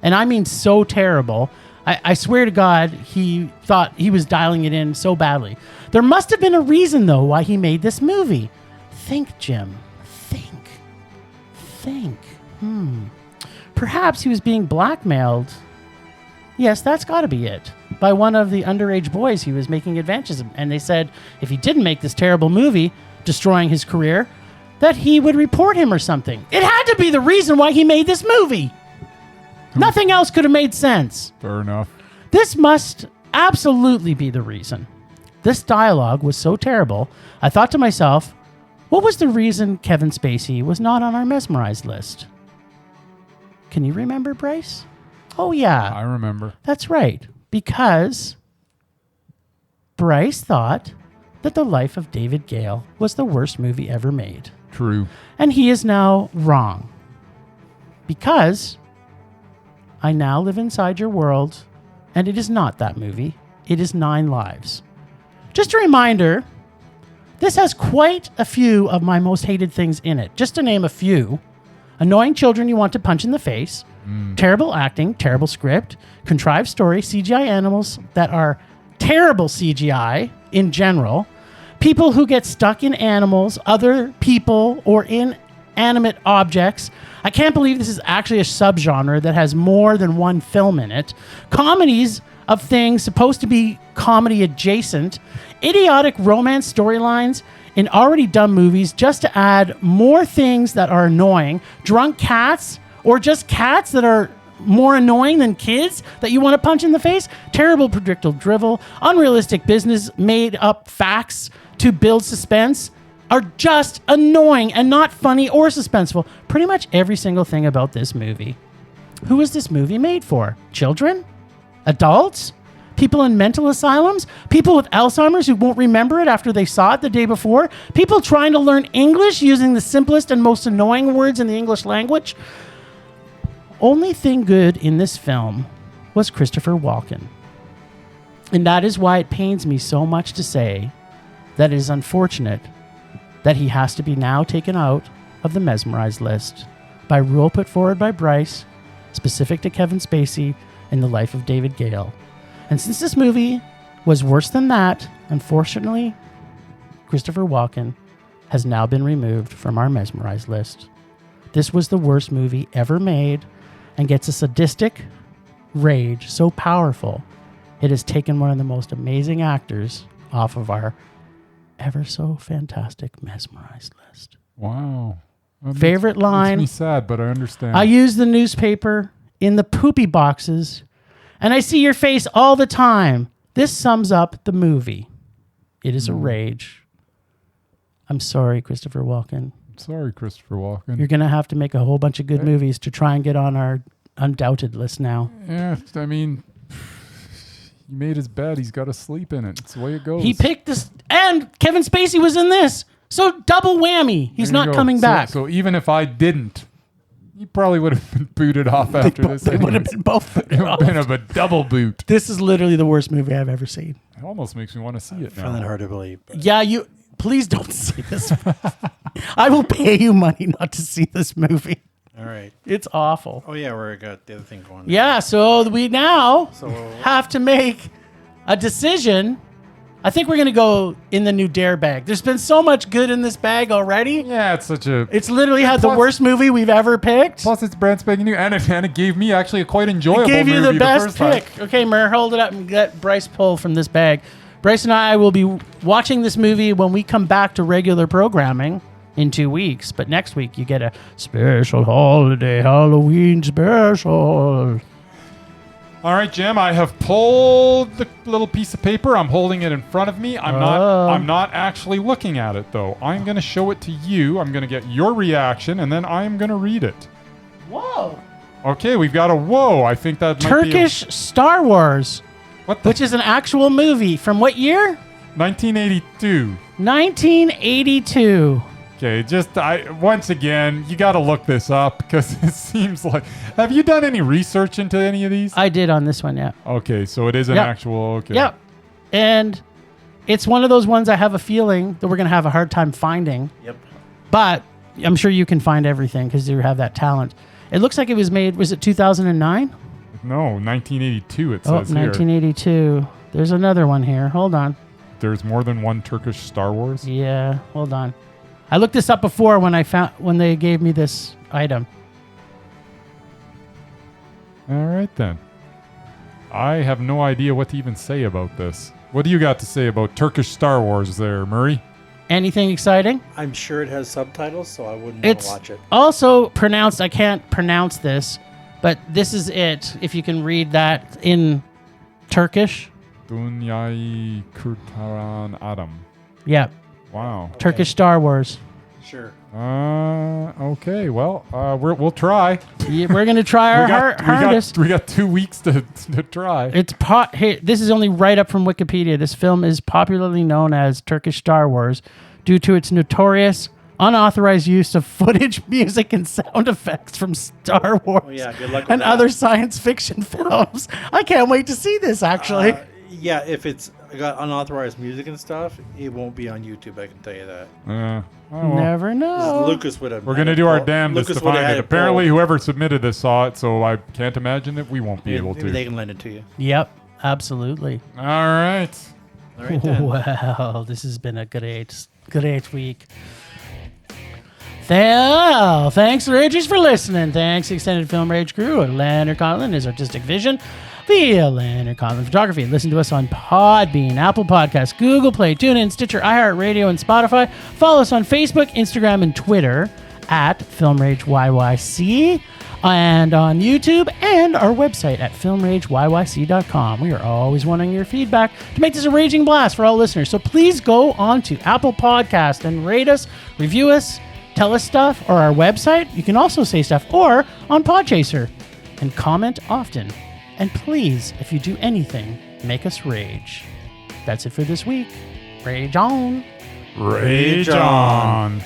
Speaker 2: and I mean so terrible, I swear to God, he thought he was dialing it in so badly. There must have been a reason, though, why he made this movie. Think, Jim. Think. Perhaps he was being blackmailed. Yes, that's got to be it. By one of the underage boys he was making advances of. And they said if he didn't make this terrible movie, destroying his career, that he would report him or something. It had to be the reason why he made this movie. Nothing else could have made sense.
Speaker 1: Fair enough.
Speaker 2: This must absolutely be the reason. This dialogue was so terrible, I thought to myself, what was the reason Kevin Spacey was not on our mesmerized list? Can you remember, Bryce? Oh, yeah.
Speaker 1: I remember.
Speaker 2: That's right. Because Bryce thought that The Life of David Gale was the worst movie ever made.
Speaker 1: True.
Speaker 2: And he is now wrong. Because I now live inside your world, and it is not that movie. It is 9 Lives. Just a reminder, this has quite a few of my most hated things in it. Just to name a few. Annoying children you want to punch in the face. Terrible acting, terrible script, contrived story, CGI animals that are terrible CGI in general. People who get stuck in animals, other people, or inanimate objects. I can't believe this is actually a subgenre that has more than one film in it. Comedies of things supposed to be comedy adjacent. Idiotic romance storylines in already done movies just to add more things that are annoying. Drunk cats, or just cats that are more annoying than kids that you want to punch in the face. Terrible predictable drivel. Unrealistic business made up facts to build suspense are just annoying and not funny or suspenseful. Pretty much every single thing about this movie. Who is this movie made for? Children? Adults? People in mental asylums? People with Alzheimer's who won't remember it after they saw it the day before? People trying to learn English using the simplest and most annoying words in the English language? Only thing good in this film was Christopher Walken. And that is why it pains me so much to say that it is unfortunate that he has to be now taken out of the mesmerized list by rule put forward by Bryce, specific to Kevin Spacey in The Life of David Gale. And since this movie was worse than that, unfortunately, Christopher Walken has now been removed from our mesmerized list. This was the worst movie ever made and gets a sadistic rage so powerful it has taken one of the most amazing actors off of our ever so fantastic mesmerized list.
Speaker 1: Wow.
Speaker 2: Favorite line.
Speaker 1: Makes me sad, but I understand.
Speaker 2: I use the newspaper in the poopy boxes, and I see your face all the time. This sums up the movie. It is a rage. I'm sorry, Christopher Walken.
Speaker 1: Sorry, Christopher Walken.
Speaker 2: You're going to have to make a whole bunch of good movies to try and get on our Undoubted list now.
Speaker 1: Yeah, I mean, he made his bed. He's got to sleep in it. It's the way it goes.
Speaker 2: He picked this, and Kevin Spacey was in this. So double whammy. He's not coming back.
Speaker 1: So even if I didn't, he probably would have been booted off after this.
Speaker 2: They would have been both.
Speaker 1: It would have been a double boot.
Speaker 2: This is literally the worst movie I've ever seen.
Speaker 1: It almost makes me want to see it
Speaker 3: I find that
Speaker 1: now.
Speaker 3: hard to believe. But
Speaker 2: Yeah, please don't see this. I will pay you money not to see this movie.
Speaker 3: all right.
Speaker 2: It's awful.
Speaker 3: Oh yeah, we got the other thing going.
Speaker 2: Yeah, so we now
Speaker 3: So
Speaker 2: have to make a decision. I think we're going to go in the new Dare bag. There's been so much good in this bag already.
Speaker 1: Yeah, it's such a...
Speaker 2: It's literally had the
Speaker 1: Plus-
Speaker 2: worst movie we've ever picked.
Speaker 1: Plus, it's brand spanking new, and it gave me actually a quite enjoyable
Speaker 2: It gave you
Speaker 1: movie
Speaker 2: the best
Speaker 1: first time.
Speaker 2: pick. Okay, Mur, hold it up and let Bryce pull from this bag. Bryce and I will be watching this movie when we come back to regular programming in 2 weeks. But next week, you get a special holiday Halloween special.
Speaker 1: All right, Jim, I have pulled the little piece of paper. I'm holding it in front of me. I'm not actually looking at it, though. I'm going to show it to you. I'm going to get your reaction, and then I'm going to read it.
Speaker 2: Whoa.
Speaker 1: Okay, we've got a whoa. I think that might
Speaker 2: Turkish Star Wars,
Speaker 1: be... What the...
Speaker 2: which is an actual movie. From what year?
Speaker 1: 1982.
Speaker 2: 1982.
Speaker 1: Okay, once again, you got to look this up because it seems like. Have you done any research into any of these?
Speaker 2: I did on this one, yeah.
Speaker 1: Okay, so it is an
Speaker 2: Yep.
Speaker 1: actual. Okay.
Speaker 2: Yep. And it's one of those ones I have a feeling that we're going to have a hard time finding.
Speaker 3: Yep.
Speaker 2: But I'm sure you can find everything because you have that talent. It looks like it was made, was it 2009?
Speaker 1: No, 1982 it
Speaker 2: Oh,
Speaker 1: says here.
Speaker 2: 1982. There's another one here. Hold on.
Speaker 1: There's more than one Turkish Star Wars.
Speaker 2: Yeah, hold on. I looked this up before when they gave me this item.
Speaker 1: All right then. I have no idea what to even say about this. What do you got to say about Turkish Star Wars there, Murray?
Speaker 2: Anything exciting?
Speaker 3: I'm sure it has subtitles, so I wouldn't want
Speaker 2: It's
Speaker 3: to watch it.
Speaker 2: also pronounced, I can't pronounce this, but this is it. If you can read that in Turkish.
Speaker 1: Dünyayı Kurtaran Adam.
Speaker 2: Yeah,
Speaker 1: Wow.
Speaker 2: Turkish Star Wars.
Speaker 3: Sure.
Speaker 1: Okay. Well, we'll try.
Speaker 2: Yeah, we're going to try our hardest.
Speaker 1: We got 2 weeks to try.
Speaker 2: Hey, this is only right up from Wikipedia. This film is popularly known as Turkish Star Wars due to its notorious unauthorized use of footage, music, and sound effects from Star Wars
Speaker 3: Oh, yeah, good luck with
Speaker 2: and
Speaker 3: that.
Speaker 2: other science fiction films. I can't wait to see this, actually.
Speaker 3: Yeah, if it's got unauthorized music and stuff, it won't be on YouTube. I can tell you that.
Speaker 1: Oh, well.
Speaker 2: Never know.
Speaker 3: Lucas would have.
Speaker 1: We're gonna do our damnedest to find it. Apparently, whoever submitted this saw it, so I can't imagine that we won't be able
Speaker 3: Maybe
Speaker 1: to.
Speaker 3: they can lend it to you.
Speaker 2: Yep, absolutely.
Speaker 1: All right.
Speaker 3: All right, then.
Speaker 2: Well, this has been a great week. Thanks, Rages, for listening. Thanks, Extended Film Rage crew. Leonard Conlon is artistic vision via Leonard Conlon Photography. Listen to us on Podbean, Apple Podcasts, Google Play, TuneIn, Stitcher, iHeartRadio, and Spotify. Follow us on Facebook, Instagram, and Twitter at Film Rage YYC, and on YouTube, and our website at filmrageyyc.com. We are always wanting your feedback to make this a raging blast for all listeners. So please go on to Apple Podcast and rate us, review us, tell us stuff, or our website. You can also say stuff, or on Podchaser, and comment often. And please, if you do anything, make us rage. That's it for this week. Rage on.
Speaker 1: Rage on.